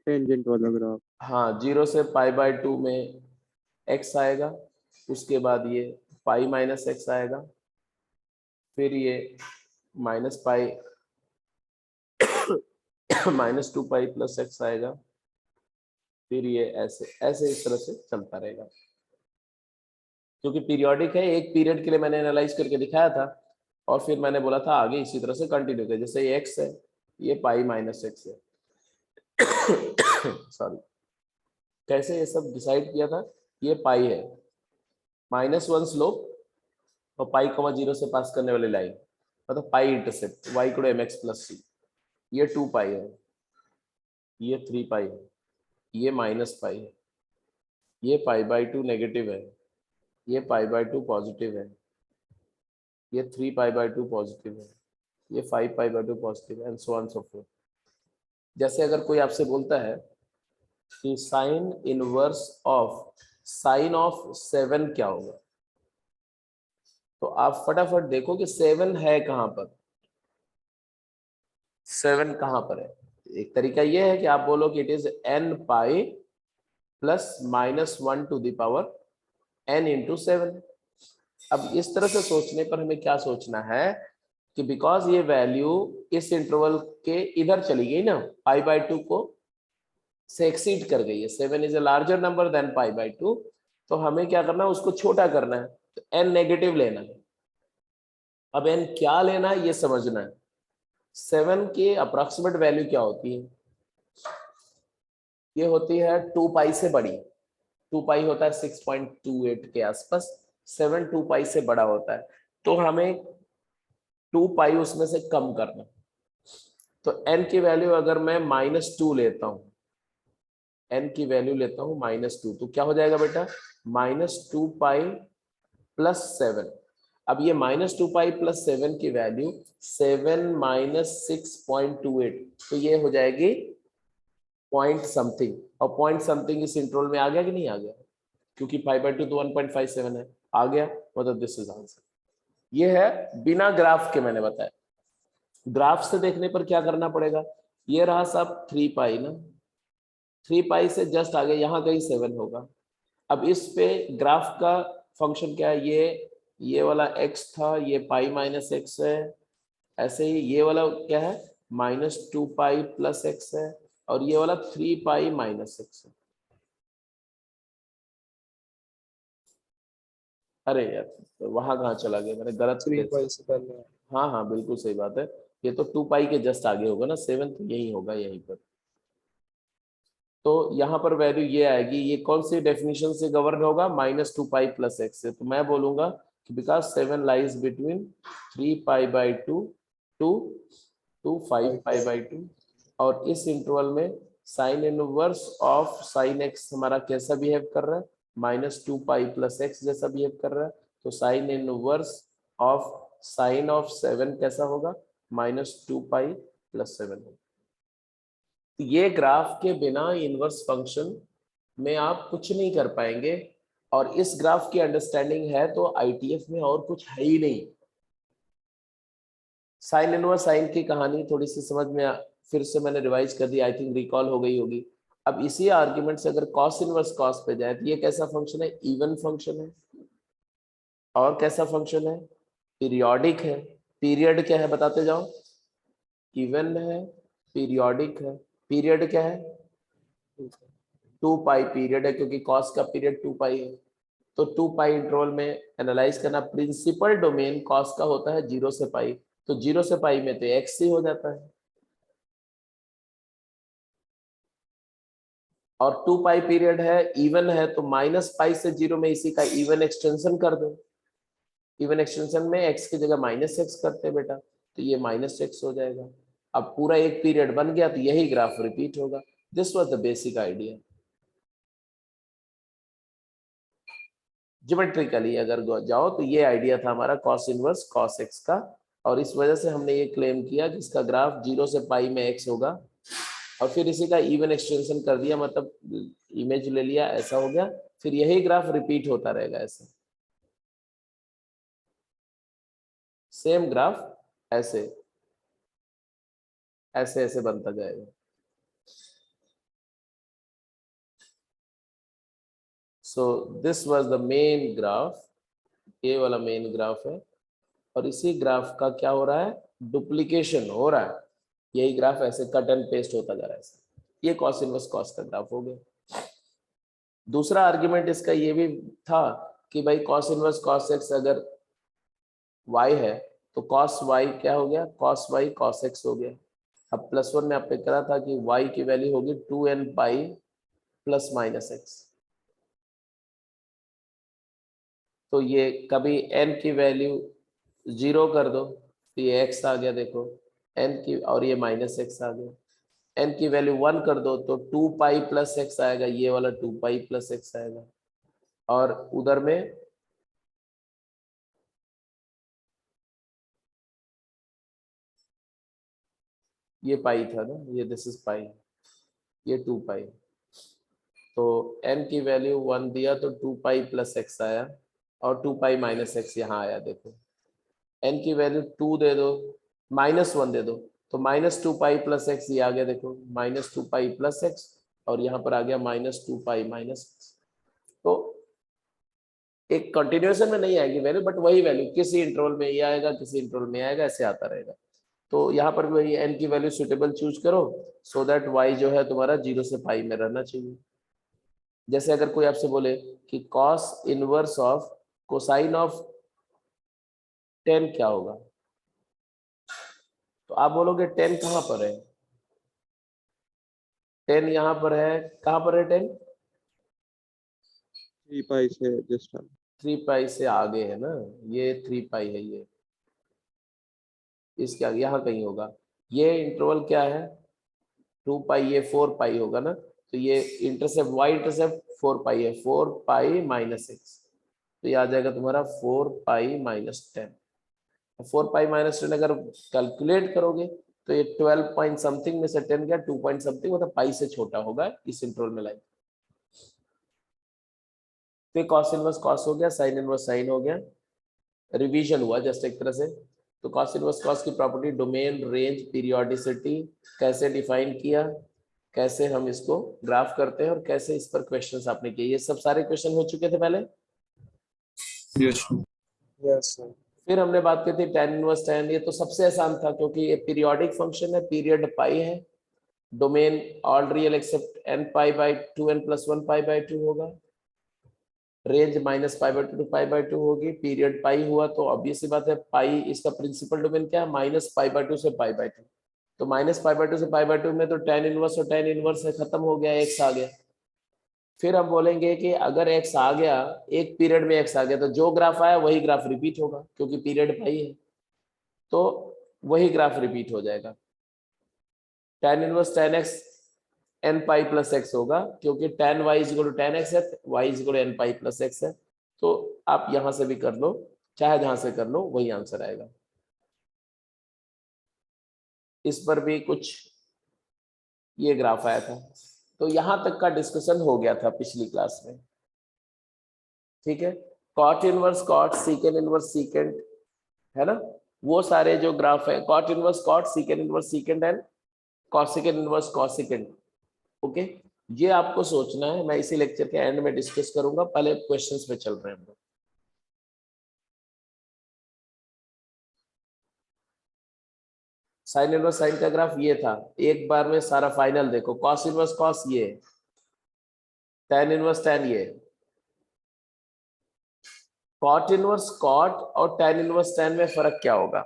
टेंजेंट वाला ग्राफ. हाँ, 0 से π/2 में x आएगा, उसके बाद ये पाई माइनस x आएगा, फिर ये -π -2 पाई प्लस x आएगा, फिर ये ऐसे ऐसे इस तरह से चलता रहेगा. क्योंकि पीरियोडिक है, एक पीरियड के लिए मैंने एनालाइज करके दिखाया था, और फिर मैंने बोला था आगे इसी तरह से कंटिन्यू करें. जैसे ये x है, ये पाई माइनस x है. सॉरी, कैसे ये सब डिसाइड किया था? ये पाई है, -1 स्लोप और π, 0 से पास करने वाली लाइन, मतलब पाई इंटरसेप्ट y को mx प्लस c. ये 2 पाई है, ये 3 पाई है, ये -π है, ये π/2 नेगेटिव है, ये π/2 पॉजिटिव है, ये 3 π/2 पॉजिटिव है, ये 5 π/2 पॉजिटिव है, and so on so fourth. जैसे अगर कोई आपसे बोलता है कि sine inverse of sine of 7 क्या होगा, तो आप फटाफट देखो कि 7 है कहां पर. 7 कहां पर है? एक तरीका यह है कि आप बोलो कि it is n pi plus -1 to the power n into 7. अब इस तरह से सोचने पर हमें क्या सोचना है कि बिकॉज ये वैल्यू इस इंटरवल के इधर चली गई ना, π/2 को से एक्सीड कर गई है. 7 is a larger number than π/2, तो हमें क्या करना है? उसको छोटा करना है, तो n नेगेटिव लेना है. अब n क्या लेना है ये समझना है. 7 की अप्रोक्सीमेट वैल्यू क्या होती है? ये होती है 2 पाई से बड़ी. 2 पाई होता है 6.28 के आसपास. 7 2 पाई से बड़ा होता है, तो हमें 2 पाई उसमें से कम करना. तो n की वैल्यू अगर मैं -2 लेता हूं, n की वैल्यू लेता हूं -2, तो क्या हो जाएगा बेटा? -2 पाई प्लस 7. अब ये -2 पाई प्लस 7 की वैल्यू 7 - 6.28, तो ये हो जाएगी पॉइंट समथिंग. और पॉइंट समथिंग इस इंटरवल में आ गया कि नहीं आ गया? क्योंकि π/2 तो 1.57 है, आ गया, मतलब दिस इज आंसर. ये है बिना ग्राफ के मैंने बताया. ग्राफ से देखने पर क्या करना पड़ेगा? ये रहा सब 3 पाई ना, 3 पाई से जस्ट आगे यहाँ कहीं 7 होगा. अब इस पे ग्राफ का फंक्शन क्या है, ये वाला x था, ये पाई माइनस एक्स है, ऐसे ही ये वाला क्या है -2 पाई प्लस एक्स है, और ये वाला 3 पाई माइनस एक्स है। अरे यार तो वहां कहाँ चला गया, मैंने गलत 3 place- पाई से पहले है। हाँ हाँ बिल्कुल सही बात है, ये तो 2 पाई के जस्ट आगे होगा ना, 7 तो यही होगा यहीं पर। तो यहाँ पर वैल्यू ये आएगी, ये कौन सी डेफिनेशन से गवर्न होगा, -2 पाई प्लस एक्स से। तो मैं बोलूंगा कि because 7 lies between 3 pi by 2 to 5 pi by 2, और इस इंटरवल में sine inverse of sine x हमारा कैसा बिहेव कर रहा है, -2 पाई प्लस एक्स जैसा बिहेव कर रहा है। तो sine inverse of sine of 7 कैसा होगा, -2 पाई प्लस 7 होगा। ये ग्राफ के बिना इनवर्स फंक्शन में आप कुछ नहीं कर पाएंगे, और इस ग्राफ की अंडरस्टैंडिंग है तो आईटीएफ में और कुछ है ही नहीं। साइन इनवर्स साइन की कहानी थोड़ी सी समझ में फिर से मैंने रिवाइज कर दी, आई थिंक रिकॉल हो गई होगी। अब इसी आर्ग्यूमेंट से अगर कॉस इनवर्स कॉस पे जाए तो ये कैसा फंक्शन है, इवन फंक्शन है। और कैसा फंक्शन है, पीरियोडिक है। पीरियड क्या है बताते जाओ, इवन है, पीरियोडिक है। पीरियड क्या है, 2 पाई पीरियड है, क्योंकि कॉस का पीरियड 2 पाई है। तो 2 पाई इंटरवल में एनालाइज करना, प्रिंसिपल डोमेन कॉस का होता है 0 से पाई, तो 0 से पाई में तो एक्स ही हो जाता है। और 2 पाई पीरियड है, इवन है, तो -पाई से 0 में इसी का इवन एक्सटेंशन कर दो। इवन एक्सटेंशन में x की जगह -x करते हैं बेटा, तो ये -x हो जाएगा। अब पूरा एक पीरियड बन गया तो यही ग्राफ रिपीट होगा। This was the basic idea. Geometrically अगर जाओ तो ये आइडिया था हमारा कॉस इनवर्स कॉस एक्स का, और इस वजह से हमने ये क्लेम किया कि इसका ग्राफ 0 से पाई में x होगा, और फिर इसी का इवन एक्सटेंशन कर दिया, मतलब इमेज ले लिया, ऐसा हो गया। फिर यही ग्राफ रिपीट होता रहेगा ऐसे, सेम ग्राफ ऐसे ऐसे ऐसे बनता जाएगा। So this was the main graph, ये वाला मेन ग्राफ है, और इसी ग्राफ का क्या हो रहा है, डुप्लीकेशन हो रहा है। यही ग्राफ ऐसे कट एंड पेस्ट होता जा रहा है ऐसे। ये कॉस इनवर्स कॉस का ग्राफ हो गया। दूसरा आर्ग्यूमेंट इसका ये भी था कि भाई कॉस इनवर्स कॉस एक्स अगर y है तो कॉस y क्या हो गया, कॉस y कॉस x हो गया। अब +1 में आपने करा था कि y की वैल्यू होगी 2n pi plus minus x, तो ये कभी n की वैल्यू 0 कर दो तो ये x आ गया, देखो n की, और ये -x आ गया। n की वैल्यू 1 कर दो तो 2 पाई प्लस x आएगा, ये वाला 2 पाई प्लस x आएगा। और उधर में ये पाई था ना, ये दिस इज पाई, ये 2 पाई, तो n की वैल्यू 1 दिया तो 2 पाई प्लस x आया, और 2 पाई माइनस x यहाँ आया। देखो n की वैल्यू 2 दे दो, -1 दे दो, तो -2 पाई प्लस x ये आ गया, देखो -2 पाई प्लस x, और यहाँ पर आ गया -2 पाई माइनस x। तो एक कंटिन्यूएशन में नहीं आएगी वैल्यू, बट वही वैल्यू किसी इंटरवल में ये आएगा, किसी इंटरवल में आएगा, ऐसे आता रहेगा। तो यहाँ पर भी वही n की वैल्यू सुटेबल चूज करो, सो दैट y जो है तुम्हारा 0 से पाई में रहना चाहिए। जैसे अगर कोई आपसे बोले कि cos inverse of cosine of 10 क्या होगा, तो आप बोलोगे 10 कहाँ पर है, 10 यहाँ पर है, कहाँ पर है 10, 3 पाई से जस्ट 3 पाई से आगे है ना, ये 3 पाई है, ये इसके आगे यहाँ कहीं होगा। ये इंटरवल क्या है 2 पाई, ये 4 पाई होगा ना, तो ये इंटरसेप्ट y इंटरसेप्ट 4 पाई है, 4 पाई माइनस x, तो ये आ जाएगा तुम्हारा 4 पाई माइनस 10। 4 पाई माइनस 10 अगर कैलकुलेट करोगे तो ये 12 पॉइंट समथिंग में से 10 गया, 2 पॉइंट समथिंग, मतलब पाई से छोटा होगा इस इंटरवल में लाइन। फिर कॉस इनवर्स कॉस हो गया, साइन इनवर्स साइन हो गया, रिवीजन हुआ जस्ट एक तरह से। तो कॉस इनवर्स कॉस की प्रॉपर्टी डोमेन, रेंज, पीरियोडिसिटी कैसे डिफाइन किया, कैसे हम इसको ग्राफ करते हैं और कैसे इस पर क्वेश्चंस आपने किए। ये सब सारे क्वेश्चन हो चुके थे पहले। Yes sir. फिर हमने बात की थी tan इनवर्स tan, ये तो सबसे आसान था क्योंकि ये पीरियोडिक फंक्शन है, पीरियड पाई है, domain all real except n pi by 2 n प्लस 1 पाई बाई 2 होगा, range minus pi by 2 to pi by 2 होगी, पीरियड पाई हुआ तो ऑब्वियस सी बात है पाई इसका प्रिंसिपल डोमेन क्या है, माइनस पाई बाई 2 से पाई बाई 2, तो माइनस पाई बाई 2 से पाई बाई 2 में तो tan इनवर्स और tan इनवर्स है, खत्म हो गया, x आ गया। फिर हम बोलेंगे कि अगर x आ गया, एक पीरियड में x आ गया, तो जो ग्राफ आया वही ग्राफ रिपीट होगा क्योंकि पीरियड पाई है, तो वही ग्राफ रिपीट हो जाएगा। tan inverse tan x n pi plus x होगा क्योंकि tan y is equal to tan x है, y is equal to n pi plus x है, तो आप यहां से भी कर लो, चाहे जहां से कर लो वही आंसर आएगा। इस पर भी कुछ ये ग्राफ आया था, तो यहां तक का डिस्कशन हो गया था पिछली क्लास में, ठीक है। Cot inverse cot, secant inverse secant, है ना, वो सारे जो ग्राफ है, cot inverse cot, secant inverse secant and cosecant inverse cosecant, okay, ये आपको सोचना है। मैं इसी लेक्चर के एंड में डिस्कस करूंगा, पहले क्वेश्चंस पे चल रहे हैं हम लोग। साइन इनवर्स साइन का ग्राफ ये था, एक बार में सारा फाइनल देखो, कॉस इनवर्स कॉस ये, tan इनवर्स tan ये, कॉट इनवर्स कॉट और tan इनवर्स tan में फर्क क्या होगा?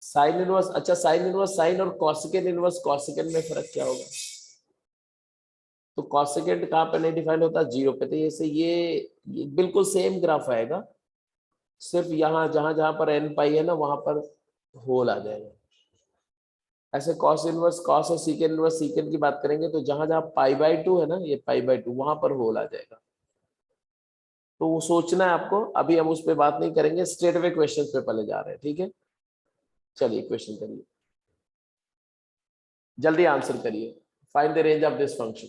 साइन इनवर्स, अच्छा साइन इनवर्स साइन और कॉसेकेंड इनवर्स कॉसेकेंड में फर्क क्या होगा? तो कॉसेकेंड कहाँ पे नहीं डिफाइन होता? 0 पे। तो ये बिल्कुल सेम ग्राफ आएगा, सिर्फ यहाँ जहां जहां पर n पाई है ना वहां पर होल आ जाएगा। ऐसे कॉस इनवर्स कॉस और सीकेंड इनवर्स सीकेंड की बात करेंगे तो जहां जहां पाई बाई 2 है ना, ये पाई बाई 2 वहां पर होल आ जाएगा। तो वो सोचना है आपको, अभी हम उस पर बात नहीं करेंगे, स्ट्रेट अवे क्वेश्चन पे पहले जा रहे हैं, ठीक है। चलिए क्वेश्चन करिए, जल्दी आंसर करिए। Find the range of this function.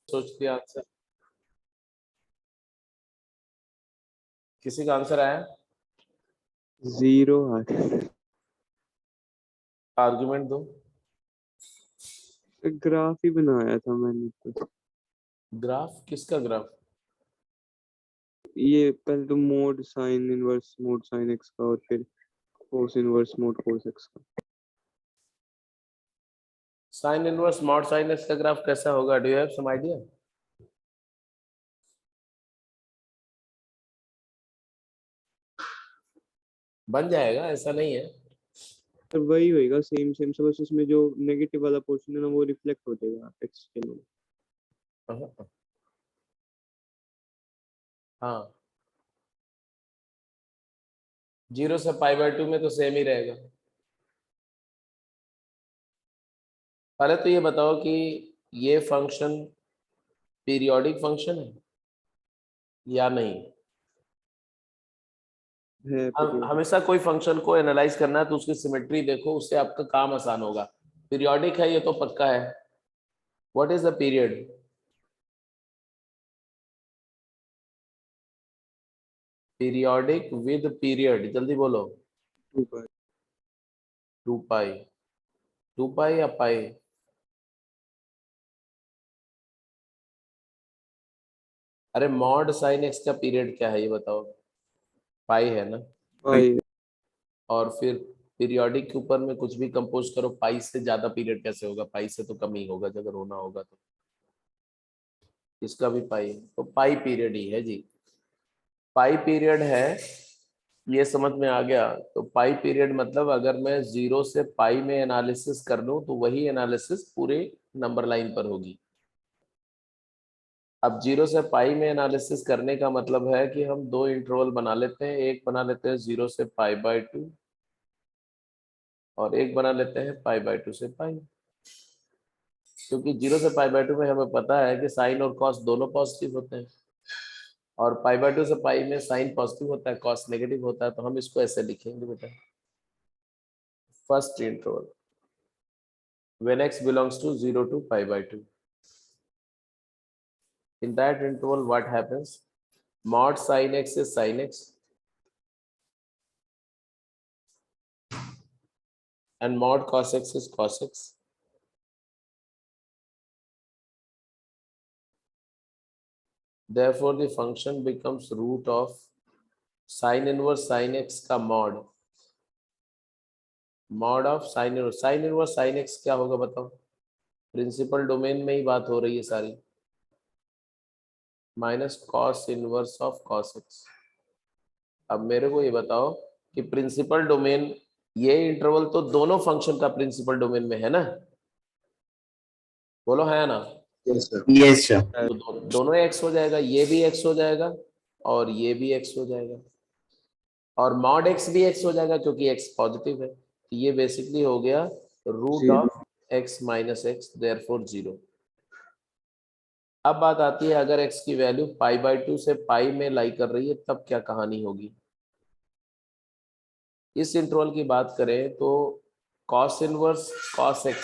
सोचते आंसर, किसी का आंसर आया? 0 आर्गुमेंट दो। ग्राफ ही बनाया था मैंने तो। ग्राफ किसका ग्राफ? ये पहले तो mod sine inverse mod sine x का और फिर cos inverse mod cos x का। Sine inverse mod sine x का ग्राफ कैसा होगा? Do you have some idea? बन जाएगा, ऐसा नहीं है। तो वही होएगा सेम सेम, सब बस उसमें जो नेगेटिव वाला पोर्शन है ना वो रिफ्लेक्ट हो जाएगा एक्स के लिए। हाँ, 0 से पाई बाई 2 में तो सेम ही रहेगा। पहले तो ये बताओ कि ये फंक्शन पीरियोडिक फंक्शन है या नहीं? है period। हमेशा कोई फंक्शन को एनालाइज करना है तो उसकी सिमेट्री देखो, उससे आपका काम आसान होगा। पीरियोडिक है ये तो पक्का है। What is the period? Periodic with period, जल्दी बोलो। 2 पाई। 2 पाई। 2 पाई या पाई? अरे मॉड साइन एक्स का पीरियड क्या है ये बताओ? पाई है ना। पाई। और फिर पीरियोडिक के ऊपर में कुछ भी कंपोज करो, पाई से ज्यादा पीरियड कैसे होगा? पाई से तो कम ही होगा अगर होना होगा तो। इसका भी पाई है, तो पाई पीरियड ही है जी। पाई पीरियड है, ये समझ में आ गया। तो पाई पीरियड मतलब अगर मैं 0 से पाई में एनालिसिस कर लूं तो वही एनालिसिस पूरे नंबर लाइन पर होगी। अब 0 से पाई में एनालिसिस करने का मतलब है कि हम दो इंटरवल बना लेते हैं, एक बना लेते हैं 0 से पाई बाई 2 और एक बना लेते हैं पाई बाई 2 से पाई। क्योंकि 0 से पाई बाई 2 में हमें पता है कि साइन और कॉस दोनों पॉजिटिव होते हैं, और पाई बाई 2 से पाई में साइन पॉजिटिव होता है, कॉस नेगेटिव होता है। तो हम इसको ऐसे लिखेंगे बेटा, first interval when x belongs to 0 to pi by 2. In that interval what happens? mod sin x is sin x and mod cos x is cos x. Therefore, the function becomes root of sin inverse sin x का mod of sin inverse sin x क्या होगा बताओ? Principal domain में ही बात हो रही है सारी. Minus cos inverse of cos x. अब मेरे को ये बताओ कि प्रिंसिपल डोमेन, ये इंटरवल तो दोनों फंक्शन का प्रिंसिपल डोमेन में है ना? बोलो है ना? Yes sir. Yes sir. तो दोनों x हो जाएगा, ये भी x हो जाएगा और ये भी x हो जाएगा और मॉड x भी x हो जाएगा क्योंकि x पॉजिटिव है. तो ये बेसिकली हो गया root of x minus x, therefore 0. अब बात आती है अगर x की वैल्यू π/2 से पाई में लाई कर रही है तब क्या कहानी होगी. इस इंटरवल की बात करें तो cos इनवर्स cos x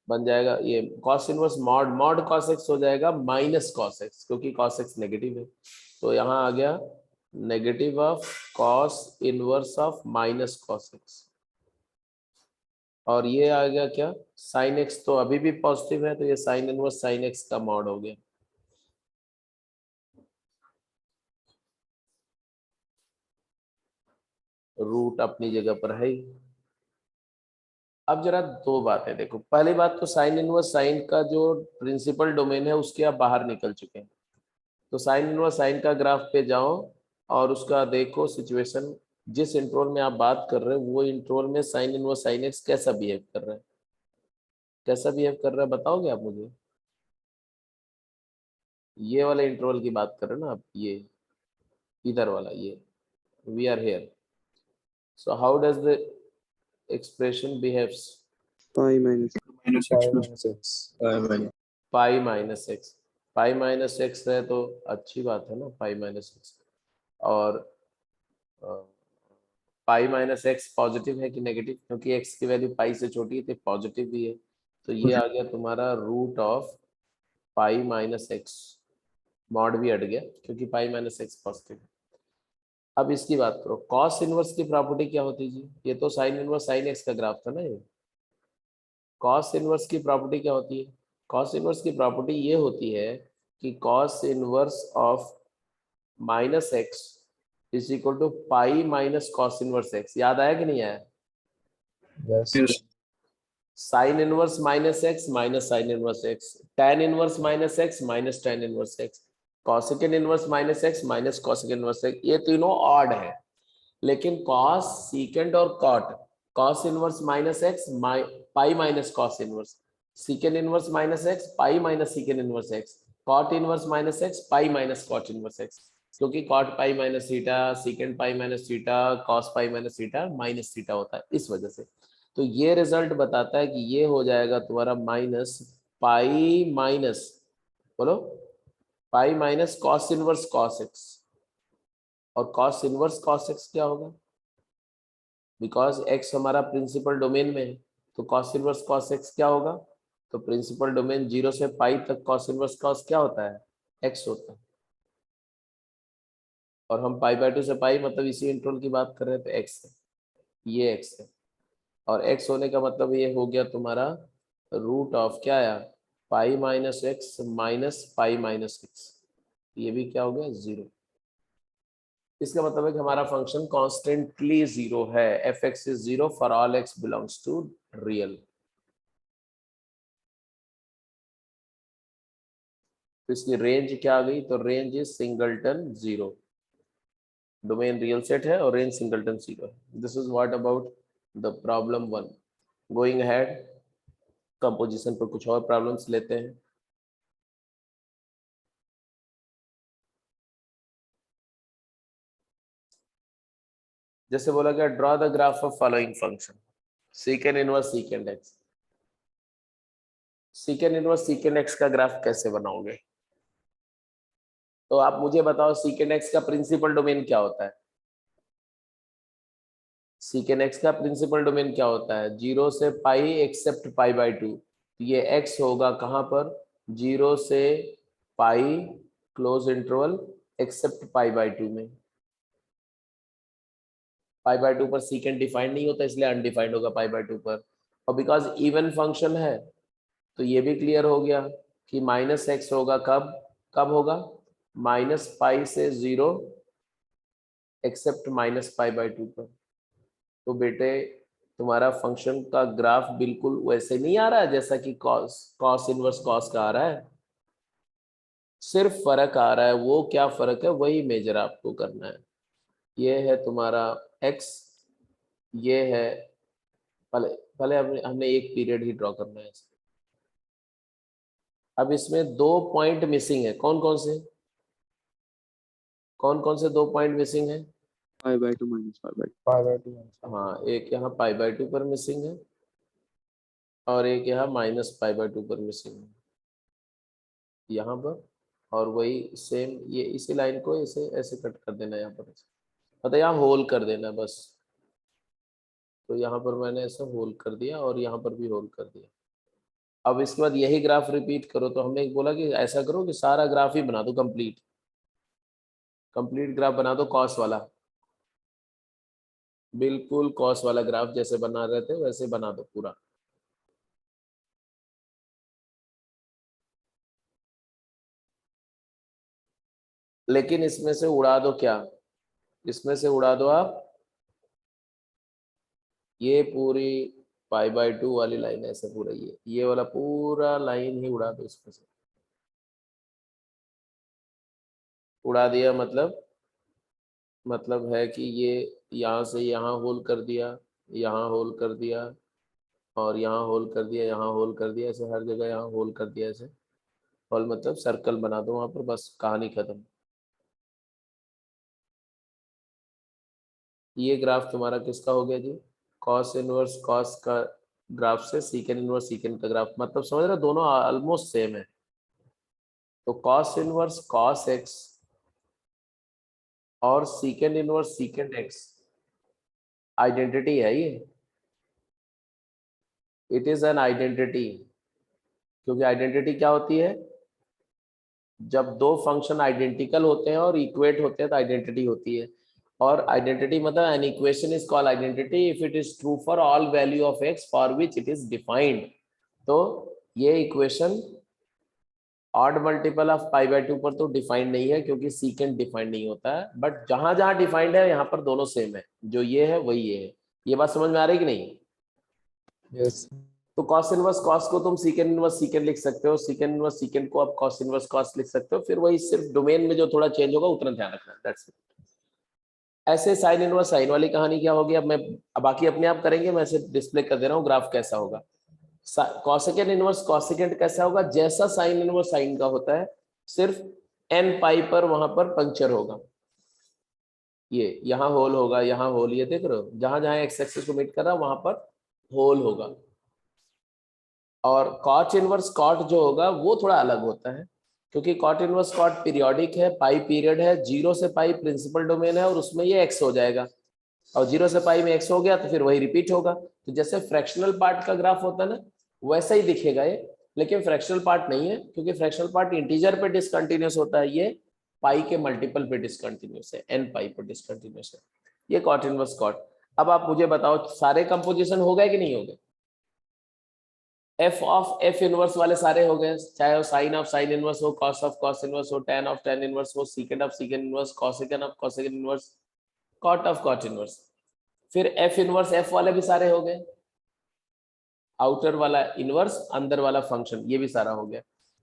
बन जाएगा, ये cos inverse mod cos x हो जाएगा माइनस cos x क्योंकि cos x नेगेटिव है. तो यहाँ आ गया negative of cos inverse of minus cos x और ये आ गया क्या sin x तो अभी भी पॉजिटिव है तो ये sin इनवर्स sin x का मॉड हो गया. रूट अपनी जगह पर है ही. अब जरा दो बातें देखो. पहली बात तो साइन इनवर्स साइन का जो प्रिंसिपल डोमेन है उसके आप बाहर निकल चुके हैं. तो साइन इनवर्स साइन का ग्राफ पे जाओ और उसका देखो सिचुएशन. जिस इंटरवल में आप बात कर रहे हो वो इंटरवल में साइन इनवर्स साइन एक्स कैसा बिहेव कर रहा है, कैसा बिहेव कर रहा है बताओगे आप मुझे? ये वाला इंटरवल की बात कर रहे हो ना आप, ये इधर वाला, ये we are here. So how does the expression behaves? Pi minus minus x plus pi minus x. Pi minus x है तो अच्छी बात है ना, पाई माइनस एक्स. और पाई माइनस एक्स पॉजिटिव है कि नेगेटिव? क्योंकि एक्स की वैल्यू पाई से छोटी है तो पॉजिटिव भी है. तो ये आ गया तुम्हारा root of pi minus x. Mod भी हट गया क्योंकि पाई माइनस एक्स पॉजिटिव है. अब इसकी बात करो, कॉस इनवर्स की प्रॉपर्टी क्या होती जी? ये तो साइन इनवर्स साइन एक्स का ग्राफ था ना. ये कॉस इनवर्स की प्रॉपर्टी क्या होती है? कॉस इनवर्स की प्रॉपर्टी ये होती है कि cos inverse of minus x is equal to pi minus cos inverse x. याद आया कि नहीं आया? yes sine inverse minus x minus sine inverse x, tan inverse minus x minus tan inverse x, cosecant inverse minus x minus cosecant inverse x. ये तीनों odd है. लेकिन cos secant और cot, cos inverse minus x pi minus cos inverse, secant inverse minus x pi minus सीकेंड inverse x, cot inverse minus x pi minus cot inverse x. क्योंकि cot pi minus theta, secant pi minus theta, cos pi minus theta minus theta होता है, इस वजह से. तो ये result बताता है कि ये हो जाएगा तुम्हारा माइनस पाई माइनस, बोलो, पाई minus cos inverse cos x. और कॉस इनवर्स कॉस एक्स क्या होगा? बिकॉज एक्स हमारा प्रिंसिपल डोमेन में है तो कॉस इनवर्स कॉस एक्स क्या होगा? तो प्रिंसिपल डोमेन 0 से पाई तक कॉस इनवर्स कॉस क्या होता है? एक्स होता है. और हम π/2 से पाई मतलब इसी इंटरवल की बात कर रहे हैं तो एक्स है, ये एक्स है. और एक्स होने का मतलब ये हो गया तुम्हारा रूट ऑफ क्या आया? पाई minus x minus pi minus x. ये भी क्या हो गया? 0. इसका मतलब है कि हमारा फंक्शन कॉन्स्टेंटली 0 है. F x is 0 for all x belongs to real. तो इसकी रेंज क्या आ गई? तो range is singleton 0. Domain real set है और रेंज सिंगलटन 0 है. This is what about the problem 1. Going ahead, composition पर कुछ और प्रॉब्लम्स लेते हैं. जैसे बोला गया draw the graph of following function secant inverse secant x. Secant inverse secant x का ग्राफ कैसे बनाओगे? तो आप मुझे बताओ सीकेंड एक्स का प्रिंसिपल डोमेन क्या होता है? सीकेंड एक्स का प्रिंसिपल डोमेन क्या होता है? 0 से पाई एक्सेप्ट π/2. ये x होगा कहां पर? 0 से पाई क्लोज इंटरवल एक्सेप्ट π/2 में। π/2 पर सीकेंड डिफाइंड नहीं होता, इसलिए अनडिफाइंड होगा π/2 पर। और बिकॉज इवन फंक्शन है तो ये भी क्लियर हो गया कि -x होगा कब, कब होगा -π से 0 एक्सेप्ट -π/2 पर। तो बेटे तुम्हारा फंक्शन का ग्राफ बिल्कुल वैसे नहीं आ रहा है जैसा कि कॉस इनवर्स कॉस का आ रहा है, सिर्फ फर्क आ रहा है। वो क्या फर्क है वही मेजर आपको करना है। ये है तुम्हारा x, ये है पहले पहले हमने एक पीरियड ही ड्रॉ करना है। अब इसमें 2 पॉइंट मिसिंग है, कौन कौन से 2 पॉइंट मिसिंग है? π/2 माइनस π/2। हाँ, एक यहाँ π/2 पर मिसिंग है और एक यहाँ -π/2 पर मिसिंग है यहाँ पर। और वही सेम ये इसी लाइन को ऐसे ऐसे कट कर देना यहाँ पर, मतलब यहाँ होल कर देना बस। तो यहाँ पर मैंने ऐसा होल कर दिया और यहाँ पर भी होल कर दिया। अब इसके बाद यही ग्राफ रिपीट करो। तो हमने बोला कि ऐसा करो कि सारा ग्राफ ही बना दो, कंप्लीट ग्राफ बना दो कॉस वाला, बिल्कुल कॉस वाला ग्राफ जैसे बना रहे थे वैसे बना दो पूरा। लेकिन इसमें से उड़ा दो क्या, इसमें से उड़ा दो आप ये पूरी π/2 वाली लाइन, ऐसे पूरा ये वाला पूरा लाइन ही उड़ा दो इसमें से। उड़ा दिया मतलब है कि ये यहाँ से यहाँ होल कर दिया, यहाँ होल कर दिया और यहाँ होल कर दिया, यहाँ होल कर दिया, ऐसे हर जगह यहाँ होल कर दिया ऐसे। होल मतलब सर्कल बना दो वहां पर, बस कहानी खत्म। ये ग्राफ तुम्हारा किसका हो गया जी? कॉस इनवर्स कॉस का ग्राफ से सीकेंड इनवर्स सीकेंड का ग्राफ, मतलब समझ रहे दोनों ऑलमोस्ट सेम है। तो कॉस इनवर्स कॉस एक्स और सीकेंड इनवर्स सीकेंड एक्स आइडेंटिटी है ये, इट इज एन आइडेंटिटी। क्योंकि आइडेंटिटी क्या होती है? जब दो फंक्शन आइडेंटिकल होते हैं और इक्वेट होते हैं तो आइडेंटिटी होती है। और आइडेंटिटी मतलब an equation is called identity if it is true for all value of x for which it is defined. तो ये इक्वेशन ऑड मल्टीपल ऑफ π/2 पर तो डिफाइंड नहीं है क्योंकि सीकेंड डिफाइंड नहीं होता है, बट जहां जहां डिफाइंड है यहाँ पर दोनों सेम है, जो ये है वही ये है। ये बात समझ में आ रही है कि नहीं? यस तो कॉस इनवर्स कॉस को तुम सीकेंड इनवर्स सीकेंड लिख सकते हो, सीकेंड इनवर्स सीकेंड को आप कॉस इनवर्स कॉस लिख सकते हो। फिर वही सिर्फ डोमेन में जो थोड़ा चेंज होगा उतना ध्यान रखना, दैट्स इट। ऐसे साइन इनवर्स साइन वाली कहानी क्या होगी, अब मैं बाकी अपने आप करेंगे, मैं सिर्फ डिस्प्ले कर दे रहा हूँ ग्राफ कैसा होगा। कॉसेकेंड इनवर्स कॉसेकेंड कैसा होगा? जैसा साइन इनवर्स साइन का होता है, सिर्फ n π पर वहां पर पंक्चर होगा। ये यहाँ होल होगा, यहाँ होल, ये देख रहे हो जहां जहां एक्स एक्सिस को मीट कर रहा है वहां पर होल होगा। और कॉट इनवर्स कॉट जो होगा वो थोड़ा अलग होता है क्योंकि कॉट इनवर्स कॉट पीरियोडिक है, पाई पीरियड है, 0 से पाई प्रिंसिपल डोमेन है और उसमें ये x हो जाएगा। और 0 से पाई में x हो गया तो फिर वही रिपीट होगा। तो जैसे फ्रैक्शनल पार्ट का ग्राफ होता है ना, वैसा ही दिखेगा ये, लेकिन फ्रैक्शनल पार्ट नहीं है क्योंकि फ्रैक्शनल पार्ट इंटीजर पे डिसकंटिन्यूअस होता है, ये पाई के मल्टीपल पे डिसकंटिन्यूअस है, n पाई पर डिसकंटिन्यूअस है ये कॉट इनवर्स कॉट। अब आप मुझे बताओ सारे कंपोजिशन हो गए कि नहीं हो गए? एफ ऑफ एफ इनवर्स वाले सारे हो गए, चाहे वो साइन ऑफ साइन इनवर्स हो, कॉस ऑफ कॉस इनवर्स हो, टैन ऑफ टैन इनवर्स हो, secant of secant inverse, cosecant of cosecant inverse, cot of cot inverse. फिर एफ इनवर्स एफ वाले भी सारे हो गए, आउटर वाला इनवर्स अंदर वाला फंक्शन, ये भी सारा हो गया।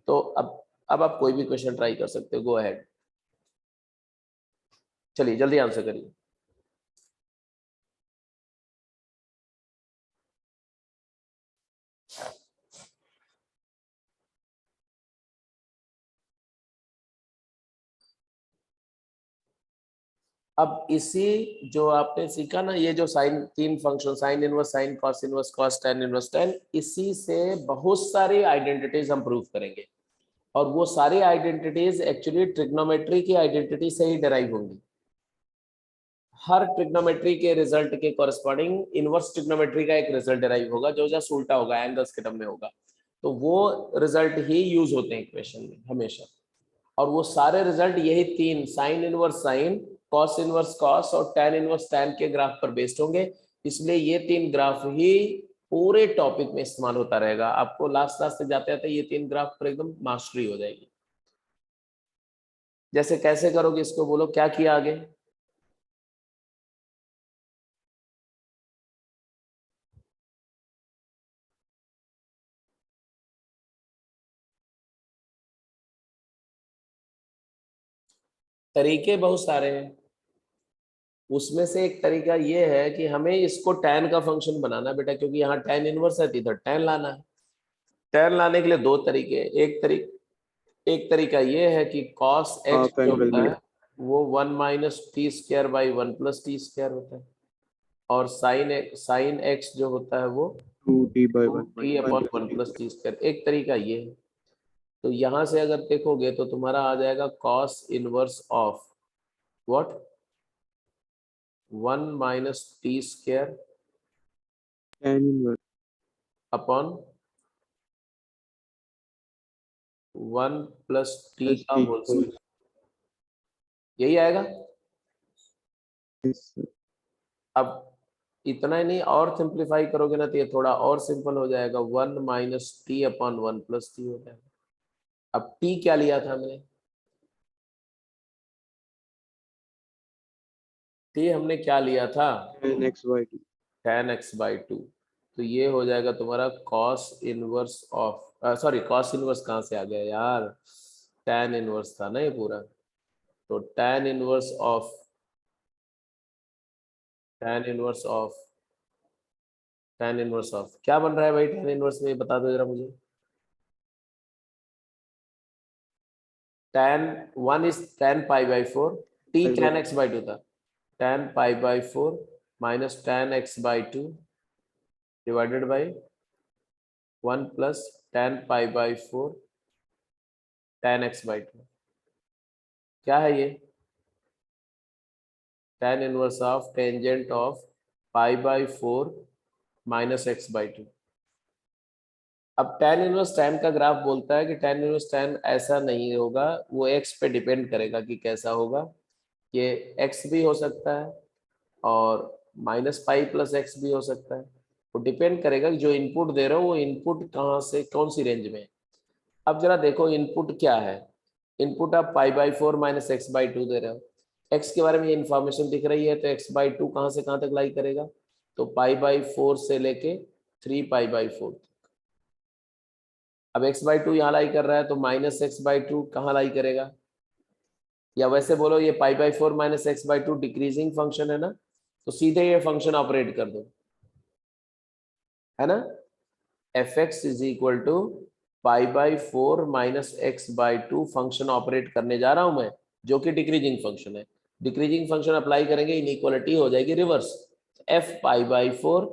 तो अब आप कोई भी क्वेश्चन ट्राई कर सकते हो, गो अहेड। चलिए जल्दी आंसर करिए। अब इसी जो आपने सीखा ना, ये जो साइन तीन function sine inverse sine cos inverse cos tan inverse tan, इसी से बहुत सारी आइडेंटिटीज हम प्रूव करेंगे। और वो सारी आइडेंटिटीज एक्चुअली ट्रिग्नोमेट्री की आइडेंटिटी से ही डिराइव होंगी। हर ट्रिग्नोमेट्री के रिजल्ट के कॉरस्पॉन्डिंग इनवर्स ट्रिग्नोमेट्री का एक रिजल्ट डिराइव होगा जो जस्ट उल्टा होगा, एंगल्स के टर्म में होगा। तो वो रिजल्ट ही यूज होते हैं इक्वेशन में हमेशा। और वो सारे रिजल्ट यही तीन sign inverse sign, cos inverse cos और टैन इनवर्स टैन के ग्राफ पर बेस्ड होंगे। इसलिए ये तीन ग्राफ ही पूरे टॉपिक में इस्तेमाल होता रहेगा। आपको लास्ट लास्ट से जाते जाते ये तीन ग्राफ पर एकदम मास्टरी हो जाएगी। जैसे कैसे करोगे इसको बोलो, क्या किया आगे? तरीके बहुत सारे हैं, उसमें से एक तरीका ये है कि हमें इसको tan का फंक्शन बनाना है बेटा, क्योंकि यहाँ tan इनवर्स है तो इधर tan लाना है। tan लाने के लिए दो तरीके, एक तरीका ये है कि cos x हाफ जो एंगल होता में है वो 1 minus T square by 1 plus T square होता है, और साइन x जो होता है वो 2t/1 T upon 1 plus T square. एक तरीका ये है। तो यहाँ से अगर देखोगे तो तुम्हारा आ जाएगा cos inverse of what 1 minus T square tan inverse upon 1 plus T plus का t होल स्क्वायर, यही आएगा। अब इतना ही नहीं, और सिंप्लीफाई करोगे ना तो ये थोड़ा और सिंपल हो जाएगा, 1 minus T upon 1 plus T हो जाएगा। अब टी क्या लिया था हमने? टी हमने क्या लिया था? tan x/2 tan x by 2। तो ये हो जाएगा तुम्हारा cos inverse of, sorry cos inverse कहाँ से आ गया यार, tan इनवर्स था ना ये पूरा। तो tan inverse of tan inverse of tan inverse of क्या बन रहा है भाई tan इनवर्स में, ये बता दो जरा मुझे। tan 1 is tan pi by 4, t tan x by 2 था, tan pi by 4 minus tan x by 2 divided by 1 plus tan pi by 4 tan x by 2। क्या है ये? tan inverse of tangent of pi by 4 minus x by 2। अब tan inverse tan का graph बोलता है कि tan inverse tan ऐसा नहीं होगा, वो x पे डिपेंड करेगा कि कैसा होगा। ये x भी हो सकता है और माइनस पाई प्लस एक्स भी हो सकता है। वो डिपेंड करेगा कि जो इनपुट दे रहे हो वो इनपुट कहाँ से कौन सी रेंज में है। अब जरा देखो इनपुट क्या है। इनपुट आप पाई बाई 4 माइनस एक्स बाई 2 दे रहे हो, एक्स के बारे में ये इन्फॉर्मेशन दिख रही है, तो एक्स बाई 2 कहाँ से कहाँ तक लाई करेगा? तो पाई बाई 4 से लेके 3 पाई बाई 4। अब एक्स बाई 2 यहाँ लाई कर रहा है तो माइनस एक्स बाई 2 कहाँ लाई करेगा? या वैसे बोलो ये पाई by 4 minus x by 2 decreasing function है ना, तो सीधे ये फंक्शन ऑपरेट कर दो, है ना। F x is equal to pi by 4 minus x by 2 function operate करने जा रहा हूं मैं, जो कि डिक्रीजिंग फंक्शन है। डिक्रीजिंग फंक्शन अप्लाई करेंगे, इनइक्वालिटी हो जाएगी reverse. F pi by 4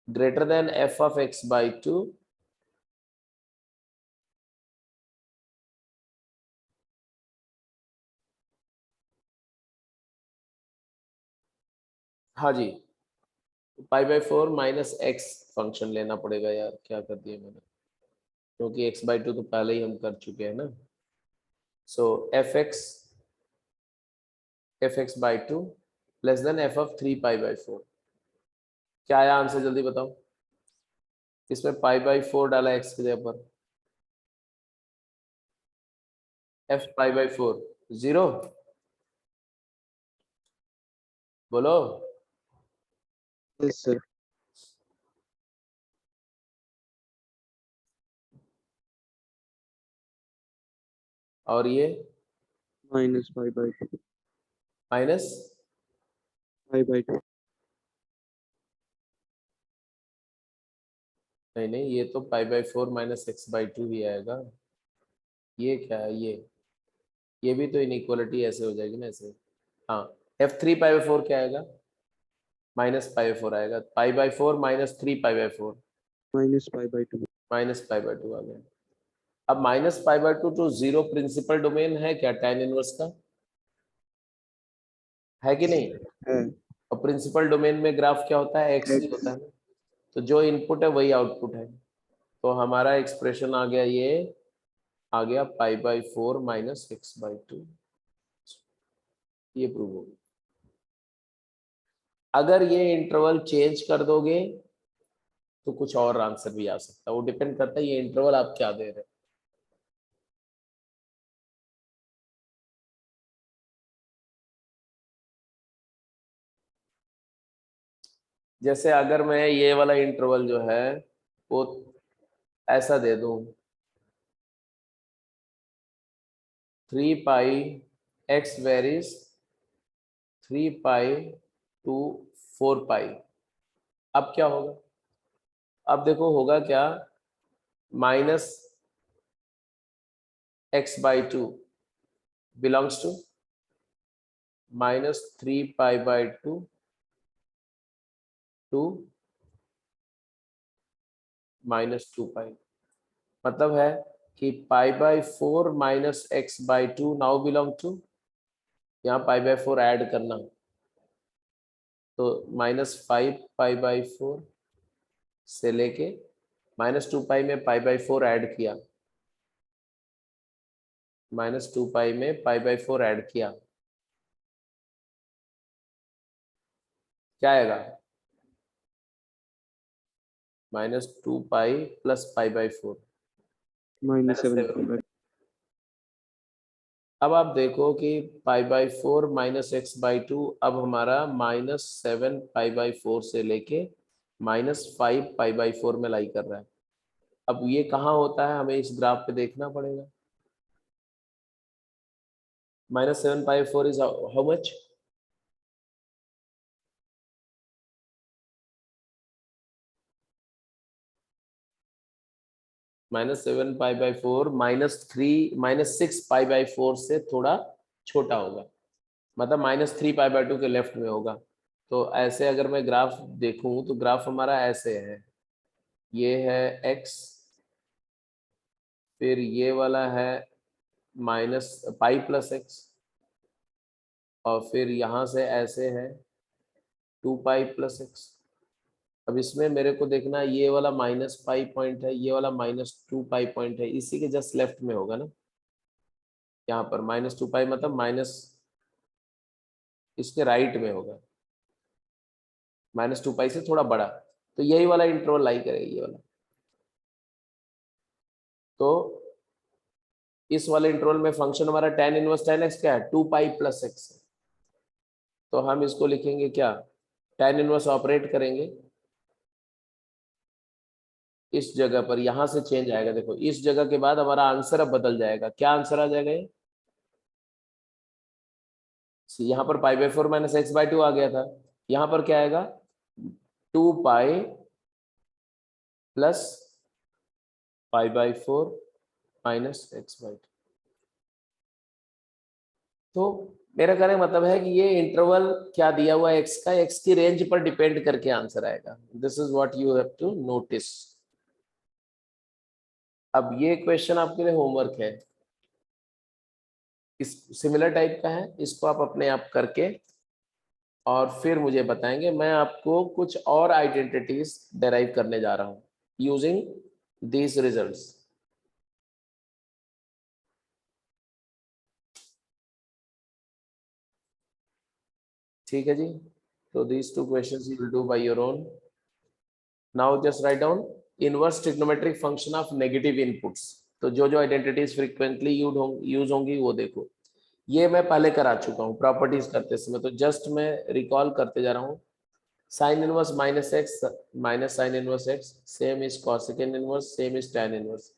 greater than f of x by 2 हाँ जी, pi by 4 minus x function लेना पड़ेगा यार, क्या कर दिया मैंने, क्योंकि एक्स बाई 2 तो पहले ही हम कर चुके हैं ना। So f x by 2 less than f of 3 pi by 4। क्या आया आंसर जल्दी बताओ। इसमें पाई बाई 4 डाला एक्स की जगह पर, एफ पाई बाई 4 0, बोलो। यस सर और ये minus pi by 2 minus pi by 2 नहीं नहीं, ये तो पाई बाई 4 माइनस एक्स बाई 2 ही आएगा। ये क्या है ये भी तो इनइक्वालिटी ऐसे हो जाएगी ना ऐसे। हाँ, एफ 3 पाई बाई 4 क्या आएगा? माइनस पाई बाई 4 आएगा, pi by 4 minus 3 pi by 4 minus pi by 2 minus pi by 2 आ गया। अब minus pi by 2 to 0 principal domain है क्या tan इनवर्स का, है कि नहीं? है और प्रिंसिपल डोमेन में ग्राफ क्या होता है? एक्स ही होता है ना। तो जो इनपुट है वही आउटपुट है। तो हमारा एक्सप्रेशन आ गया ये आ गया पाई बाई 4 माइनस एक्स बाई 2, ये प्रूव होगा। अगर ये इंटरवल चेंज कर दोगे तो कुछ और आंसर भी आ सकता है, वो डिपेंड करता है ये इंटरवल आप क्या दे रहे हैं। जैसे अगर मैं ये वाला इंटरवल जो है वो ऐसा दे दूं 3 pi x varies 3 pi to 4 pi, अब क्या होगा? अब देखो होगा क्या, minus x by 2 belongs to minus 3 pi by 2 to minus 2 pi. मतलब है कि pi by 4 minus x by 2 now belong to, यहाँ पाई बाई 4 ऐड करना, तो माइनस 5 पाई बाई 4 से लेके माइनस 2 पाई में पाई बाई 4 ऐड किया, माइनस 2 पाई में पाई बाई 4 ऐड किया, क्या आएगा? Minus 2 pi plus pi by 4 -7 अब आप देखो कि pi by 4 minus x by 2 अब हमारा -7 पाई बाई 4 से लेके -5 पाई बाई 4 में लाई कर रहा है। अब ये कहाँ होता है हमें इस ग्राफ पे देखना पड़ेगा। -7 पाई 4 is how much? -7 pi by 4 -6 pi by 4 से थोड़ा छोटा होगा, मतलब -3 पाई बाई 2 के लेफ्ट में होगा। तो ऐसे अगर मैं ग्राफ देखूं तो ग्राफ हमारा ऐसे है, ये है x, फिर ये वाला है माइनस पाई प्लस एक्स, और फिर यहाँ से ऐसे है 2 पाई प्लस एक्स। अब इसमें मेरे को देखना है ये वाला माइनस पाई पॉइंट है, ये वाला -2 पाई पॉइंट है, इसी के जस्ट लेफ्ट में होगा ना, यहाँ पर -2 पाई मतलब माइनस इसके राइट में होगा, -2 पाई से थोड़ा बड़ा, तो यही वाला इंटरवल लाई करेगा ये वाला। तो इस वाले इंटरवल में फंक्शन हमारा tan इनवर्स tan x क्या है? 2 पाई प्लस एक्स। तो हम इसको लिखेंगे क्या, tan इनवर्स ऑपरेट करेंगे इस जगह पर, यहां से चेंज आएगा। देखो इस जगह के बाद हमारा आंसर अब बदल जाएगा, क्या आंसर आ जाएगा ये? यहाँ पर पाई बाई 4 माइनस एक्स बाई 2 आ गया था, यहाँ पर क्या आएगा? 2 pi plus pi by 4 minus x by 2। तो मेरा कहने का मतलब है कि ये इंटरवल क्या दिया हुआ है एक्स का, एक्स की रेंज पर डिपेंड करके आंसर आएगा। This is what you have to notice. अब ये क्वेश्चन आपके लिए होमवर्क है, इस सिमिलर टाइप का है, इसको आप अपने आप करके और फिर मुझे बताएंगे। मैं आपको कुछ और आइडेंटिटीज डेराइव करने जा रहा हूँ यूजिंग दीज रिजल्ट्स। ठीक है जी, तो these two questions you will do by your own. Now just write down inverse trigonometric function of negative inputs. तो जो जो आइडेंटिटीज फ्रीक्वेंटली यूज होंगी वो देखो, ये मैं पहले करा चुका हूँ प्रॉपर्टीज करते समय, तो जस्ट मैं रिकॉल करते जा रहा हूँ। Sine inverse minus x minus sine inverse x same is cosecant inverse same is tan inverse,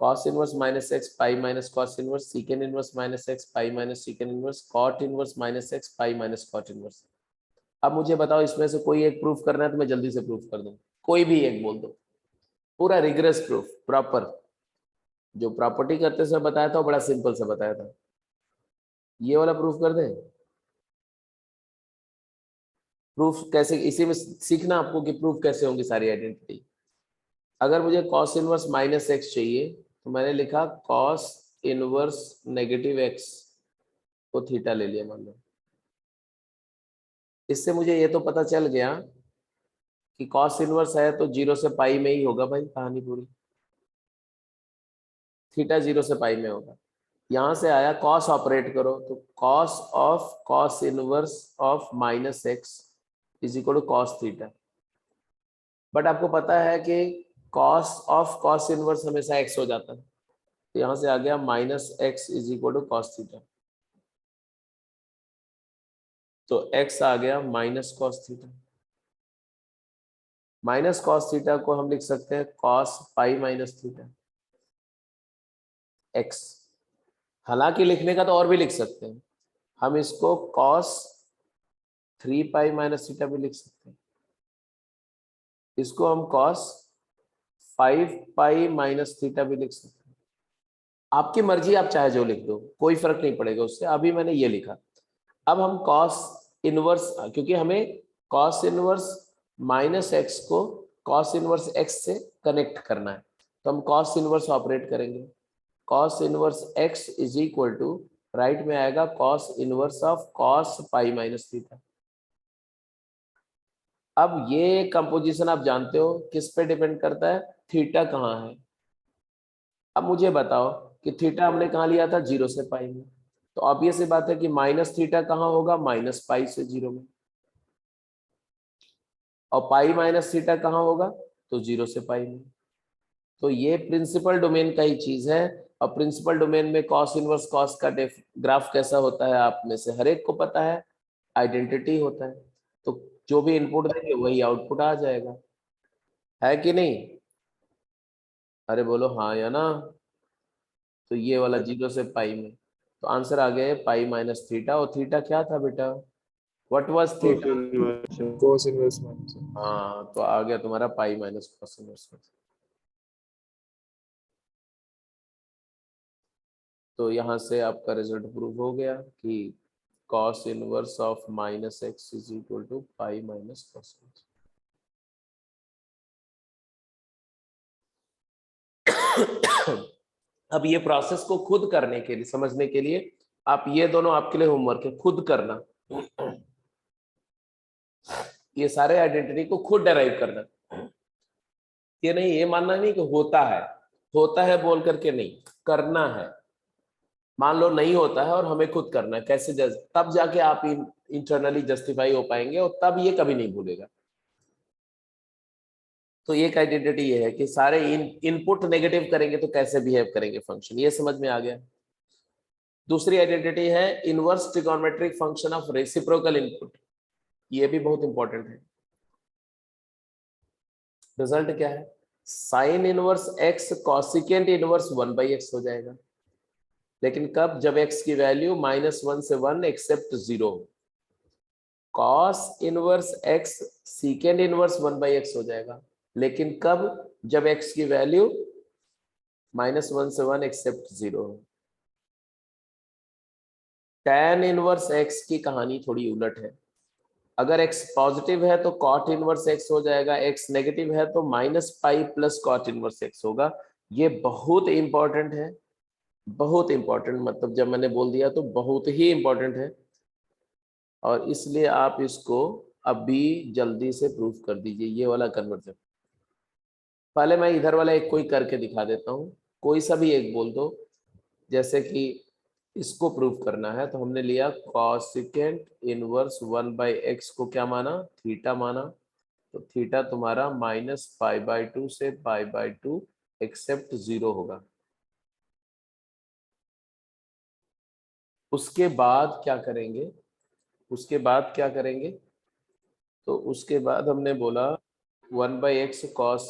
cos inverse minus x pi minus cos inverse, secant inverse minus x pi minus secant inverse, cot inverse minus x pi minus cot inverse. अब मुझे बताओ इसमें से कोई एक proof करना है तो मैं जल्दी से प्रूफ कर दूं, कोई भी एक बोल दो, पूरा रिग्रेस प्रूफ प्रॉपर, जो प्रॉपर्टी करते समय बताया था बड़ा सिंपल से बताया था, ये वाला प्रूफ कर दें। प्रूफ कैसे, इसी में सीखना आपको कि प्रूफ कैसे होंगी सारी आइडेंटिटी। अगर मुझे cos इनवर्स माइनस एक्स चाहिए तो मैंने लिखा cos इनवर्स नेगेटिव एक्स को थीटा ले लिया मान लो। इससे मुझे ये तो पता चल गया कि cos इनवर्स है तो 0 से पाई में ही होगा भाई, कहानी पूरी। थीटा 0 से पाई में होगा। यहाँ से आया कॉस ऑपरेट करो तो cos of cos inverse of minus x is equal to cos theta. But आपको पता है कि कॉस ऑफ कॉस इनवर्स हमेशा एक्स हो जाता है, तो यहाँ से आ गया minus x is equal to cos theta. तो x आ गया minus cos theta. Minus cos theta को हम लिख सकते हैं cos pi minus theta x। हालांकि लिखने का तो और भी लिख सकते हैं, हम इसको कॉस 3 पाई माइनस थीटा भी लिख सकते हैं, इसको हम कॉस 5 पाई माइनस थीटा भी लिख सकते हैं। आपकी मर्जी, आप चाहे जो लिख दो, कोई फर्क नहीं पड़ेगा उससे। अभी मैंने ये लिखा। अब हम कॉस इनवर्स, क्योंकि हमें कॉस इनवर्स माइनस एक्स को कॉस इनवर्स एक्स से कनेक्ट करना है, तो हम कॉस इनवर्स ऑपरेट करेंगे। Cos inverse x is equal to, right में आएगा cos inverse of cos pi minus theta. अब ये कंपोजिशन आप जानते हो किस पे डिपेंड करता है, थीटा कहाँ है। अब मुझे बताओ कि थीटा हमने कहाँ लिया था, 0 से पाई में, तो ऑब्वियस सी बात है कि माइनस थीटा कहाँ होगा, माइनस पाई से 0 में। और पाई माइनस थीटा कहाँ होगा, तो 0 से पाई में। तो ये प्रिंसिपल डोमेन का ही चीज है। और प्रिंसिपल डोमेन में कॉस इनवर्स कॉस का ग्राफ कैसा होता है आप में से हर एक को पता है, आइडेंटिटी होता है। तो जो भी इनपुट देंगे वही आउटपुट आ जाएगा, है कि नहीं? अरे बोलो हाँ या ना। तो ये वाला 0 से पाई में, तो आंसर आ गया पाई माइनस थीटा। और थीटा क्या था बेटा, what was theta? cos inverse minus हाँ, तो आ गया तुम्हारा पाई माइनस कॉस इनवर्स। तो यहाँ से आपका रिजल्ट प्रूव हो गया कि cos inverse of minus x is equal to pi minus cos. अब ये प्रोसेस को खुद करने के लिए, समझने के लिए, आप ये दोनों आपके लिए होमवर्क है, खुद करना। ये सारे आइडेंटिटी को खुद डेराइव करना। ये नहीं, ये मानना नहीं कि होता है बोल करके नहीं, करना है। मान लो नहीं होता है और हमें खुद करना है, कैसे तब जाके आप इंटरनली जस्टिफाई हो पाएंगे, और तब ये कभी नहीं भूलेगा। तो एक आइडेंटिटी ये है कि सारे इनपुट नेगेटिव करेंगे तो कैसे बिहेव करेंगे फंक्शन, ये समझ में आ गया। दूसरी आइडेंटिटी है inverse trigonometric function of reciprocal input, ये भी बहुत इंपॉर्टेंट है। रिजल्ट क्या है, sign inverse x cosecant inverse 1/x हो जाएगा। लेकिन कब, जब x की वैल्यू -1 से 1 except 0। Cos inverse x secant inverse 1/x हो जाएगा। लेकिन कब, जब x की वैल्यू -1 से 1 एक्सेप्ट 0। tan इनवर्स x की कहानी थोड़ी उलट है। अगर x पॉजिटिव है तो cot इनवर्स x हो जाएगा, x नेगेटिव है तो -pi plus cot inverse x होगा। ये बहुत इंपॉर्टेंट है, बहुत इंपॉर्टेंट, मतलब जब मैंने बोल दिया तो बहुत ही इंपॉर्टेंट है। और इसलिए आप इसको अभी जल्दी से प्रूफ कर दीजिए, ये वाला कन्वर्जन। पहले मैं इधर वाला एक कोई करके दिखा देता हूँ, कोई सा भी एक बोल दो। जैसे कि इसको प्रूफ करना है तो हमने लिया कॉसिकेंट इनवर्स 1/x को क्या माना, थीटा माना। तो थीटा तुम्हारा -π/2 से π/2 एक्सेप्ट 0 होगा। उसके बाद क्या करेंगे, तो उसके बाद हमने बोला 1/x cos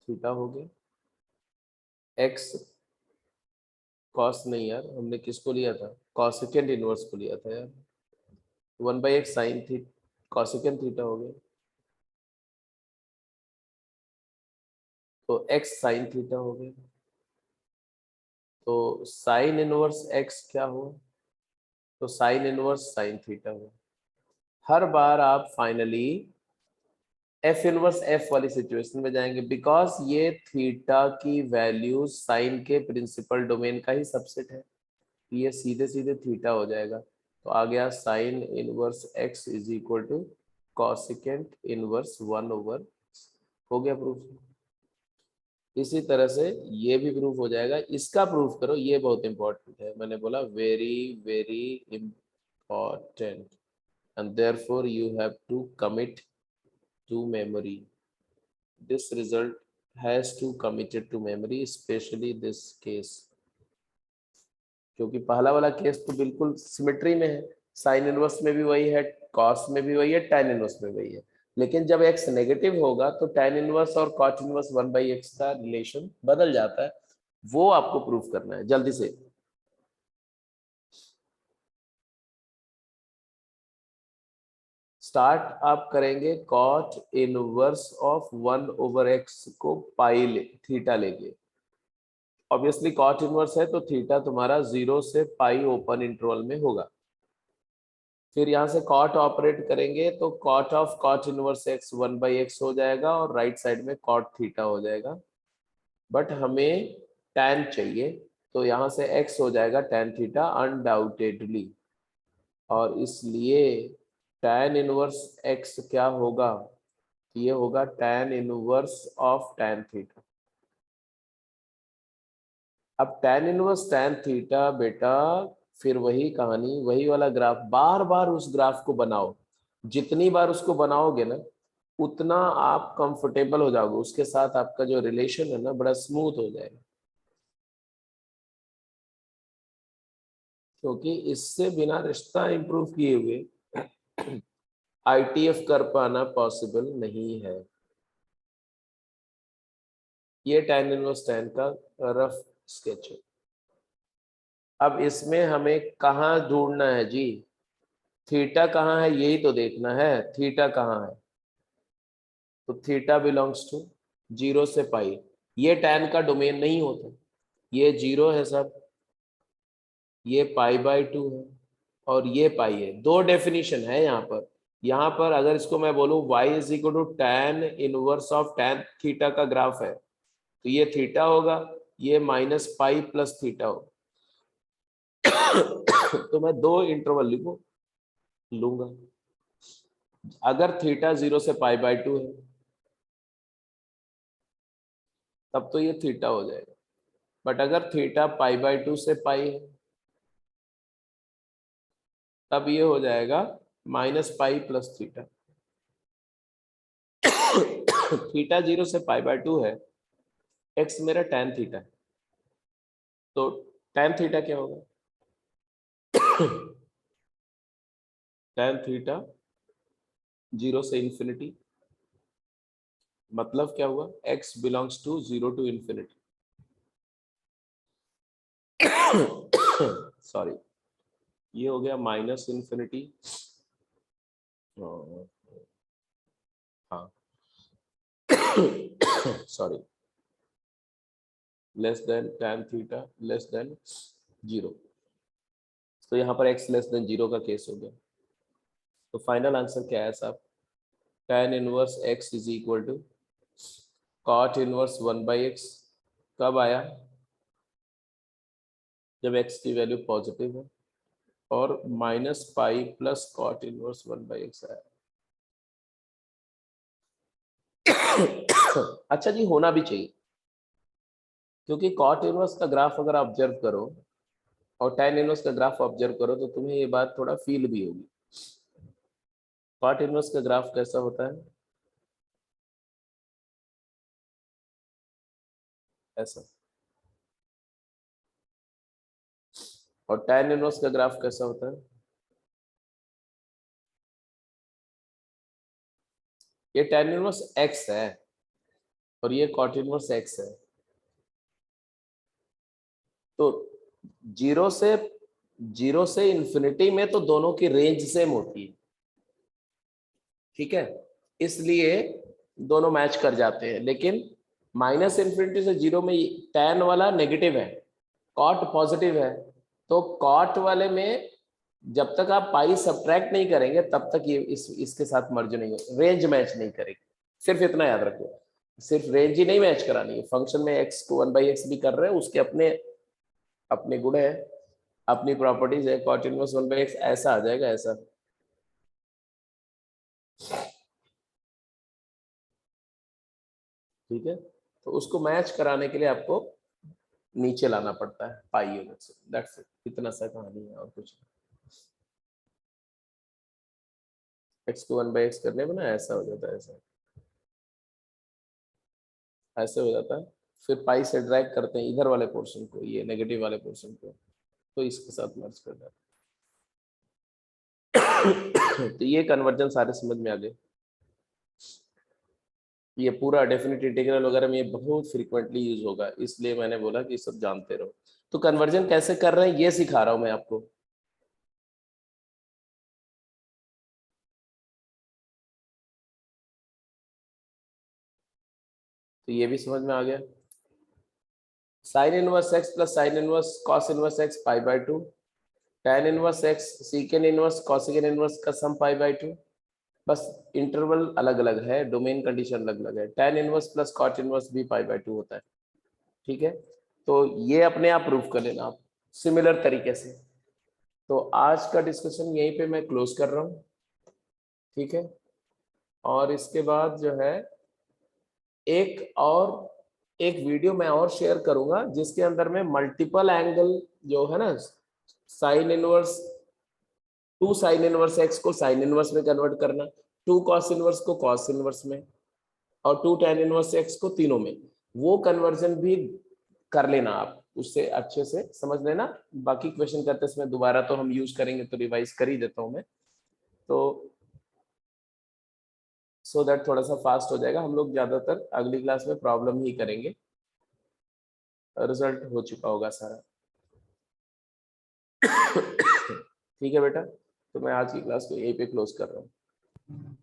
थीटा हो गया, x cos नहीं यार, हमने किसको लिया था, कॉसिकेंट इनवर्स को लिया था यार। 1/x साइन थी कॉसिकेंट थीटा हो गया, तो x साइन थीटा हो गया। तो साइन इनवर्स x क्या हुआ, तो साइन इनवर्स साइन थीटा हुआ। हर बार आप फाइनली एफ इनवर्स एफ वाली सिचुएशन में जाएंगे, बिकॉज ये थीटा की वैल्यू साइन के प्रिंसिपल डोमेन का ही सबसेट है, ये सीधे सीधे थीटा हो जाएगा। तो आ गया sine inverse x is equal to cosecant inverse 1/, हो गया प्रूफ। इसी तरह से ये भी प्रूफ हो जाएगा। इसका प्रूफ करो, ये बहुत इंपॉर्टेंट है। मैंने बोला very very important, and therefore you have to commit to memory. This result has to committed to memory, especially this case, क्योंकि पहला वाला केस तो बिल्कुल सिमेट्री में है, साइन इनवर्स में भी वही है, कॉस में भी वही है, tan इनवर्स में वही है। लेकिन जब x नेगेटिव होगा तो tan इनवर्स और cot इनवर्स 1/x का रिलेशन बदल जाता है, वो आपको प्रूफ करना है जल्दी से। स्टार्ट आप करेंगे cot इनवर्स ऑफ 1/x को पाई थीटा लेके। ऑब्वियसली cot इनवर्स है तो थीटा तुम्हारा 0 से पाई ओपन इंटरवल में होगा। फिर यहाँ से cot ऑपरेट करेंगे तो cot of cot inverse x 1/x हो जाएगा और राइट साइड में cot थीटा हो जाएगा। बट हमें tan चाहिए तो यहाँ से x हो जाएगा tan थीटा अनडाउटेडली, और इसलिए tan इनवर्स x क्या होगा, ये होगा tan inverse of tan theta. अब tan इनवर्स tan थीटा बेटा, फिर वही कहानी, वही वाला ग्राफ, बार बार उस ग्राफ को बनाओ। जितनी बार उसको बनाओगे ना उतना आप कंफर्टेबल हो जाओगे उसके साथ, आपका जो रिलेशन है ना बड़ा स्मूथ हो जाएगा। क्योंकि इससे बिना रिश्ता इंप्रूव किए हुए ITF कर पाना पॉसिबल नहीं है। ये tan इनवर्स tan का रफ स्केच है। अब इसमें हमें कहाँ ढूंढना है जी, थीटा कहाँ है यही तो देखना है, थीटा कहाँ है। तो थीटा बिलोंग्स टू 0 से पाई, ये tan का डोमेन नहीं होता, ये 0 है सब, ये π/2 है और ये पाई है। दो डेफिनेशन है यहाँ पर अगर इसको मैं बोलूं y = tan inverse of tan theta का ग्राफ है तो ये थीटा होगा, ये -π + थीटा होगा। तो मैं दो इंटरवल लूंगा। अगर थीटा 0 से π/2 है तब तो ये थीटा हो जाएगा, बट अगर थीटा π/2 से पाई है तब ये हो जाएगा -π + थीटा। थीटा 0 से π/2 है, x मेरा tan थीटा है, तो tan थीटा क्या होगा tan थीटा 0 से इंफिनिटी, मतलब क्या हुआ, x belongs to 0 to infinity. Sorry, ये हो गया -इनफिनिटी, हाँ sorry, less than tan theta less than 0, तो यहाँ पर x लेस देन 0 का केस हो गया। तो फाइनल आंसर क्या है साहब, tan inverse x = cot inverse 1/x कब आया, जब x की वैल्यू पॉजिटिव है और -π + cot इनवर्स 1/x आया। अच्छा जी, होना भी चाहिए, क्योंकि cot इनवर्स का ग्राफ अगर ऑब्जर्व करो और tan इनवर्स का ग्राफ ऑब्जर्व करो तो तुम्हें ये बात थोड़ा फील भी होगी। cot इनवर्स का ग्राफ कैसा होता है, ऐसा, और tan इनवर्स का ग्राफ कैसा होता है, ये tan इनवर्स x है और ये cot इनवर्स x है। तो 0 से इंफिनिटी में तो दोनों की रेंज सेम होती है, ठीक है, इसलिए दोनों मैच कर जाते हैं। लेकिन -इनफिनिटी से 0 में tan वाला नेगेटिव है, cot पॉजिटिव है, तो cot वाले में जब तक आप पाई सब्ट्रैक्ट नहीं करेंगे तब तक ये इसके साथ मर्ज नहीं हो, रेंज मैच नहीं करेगी। सिर्फ इतना याद रखो, सिर्फ रेंज ही नहीं मैच करानी है, फंक्शन में x को 1/x भी कर रहे हैं, उसके अपने अपने गुण है, अपनी प्रॉपर्टीज है। cot इनवर्स 1/x ऐसा आ जाएगा, ऐसा। ठीक है, तो उसको मैच कराने के लिए आपको नीचे लाना पड़ता है पाई यूनिट से। दैट्स इट, इतना सा कहानी है और कुछ नहीं। x को 1/x करने में ना ऐसा हो जाता है, ऐसे हो जाता है। फिर पाई से ड्रैग करते हैं इधर वाले पोर्शन को, ये नेगेटिव वाले पोर्शन को, तो इसके साथ मर्ज कर देते हैं। तो ये कन्वर्जन सारे समझ में आ गए। ये पूरा डेफिनेट इंटीग्रल वगैरह में ये बहुत फ्रीक्वेंटली यूज होगा, इसलिए मैंने बोला कि सब जानते रहो। तो कन्वर्जन कैसे कर रहे हैं ये सिखा रहा हूं मैं आपको। तो ये भी समझ में आ गया। Sine inverse x plus sine inverse cos inverse x pi by 2, tan inverse x secant inverse cosecant inverse का सम पाई बाय 2। बस इंटरवल अलग अलग है, डोमेन कंडीशन अलग अलग है। tan inverse plus cot inverse भी पाई बाय 2 होता है, ठीक है। तो ये अपने आप प्रूफ कर लेना आप सिमिलर तरीके से। तो आज का डिस्कशन यहीं पे मैं क्लोज कर रहा हूँ, ठीक है। और इसके बाद जो है एक वीडियो मैं और शेयर करूंगा जिसके अंदर में मल्टीपल एंगल जो है ना, sine inverse 2 sign inverse x को साइन इनवर्स में कन्वर्ट करना, 2 कॉस इनवर्स को कॉस इनवर्स में, और 2 tan इनवर्स एक्स को तीनों में, वो कन्वर्जन भी कर लेना आप, उससे अच्छे से समझ लेना। बाकी क्वेश्चन करते समय दोबारा तो हम यूज करेंगे, तो रिवाइज कर ही देता हूं मैं, तो सो दैट थोड़ा सा फास्ट हो जाएगा। हम लोग ज्यादातर अगली क्लास में प्रॉब्लम ही करेंगे, रिजल्ट हो चुका होगा सारा। ठीक है बेटा, तो मैं आज की क्लास को यहीं पे क्लोज कर रहा हूँ।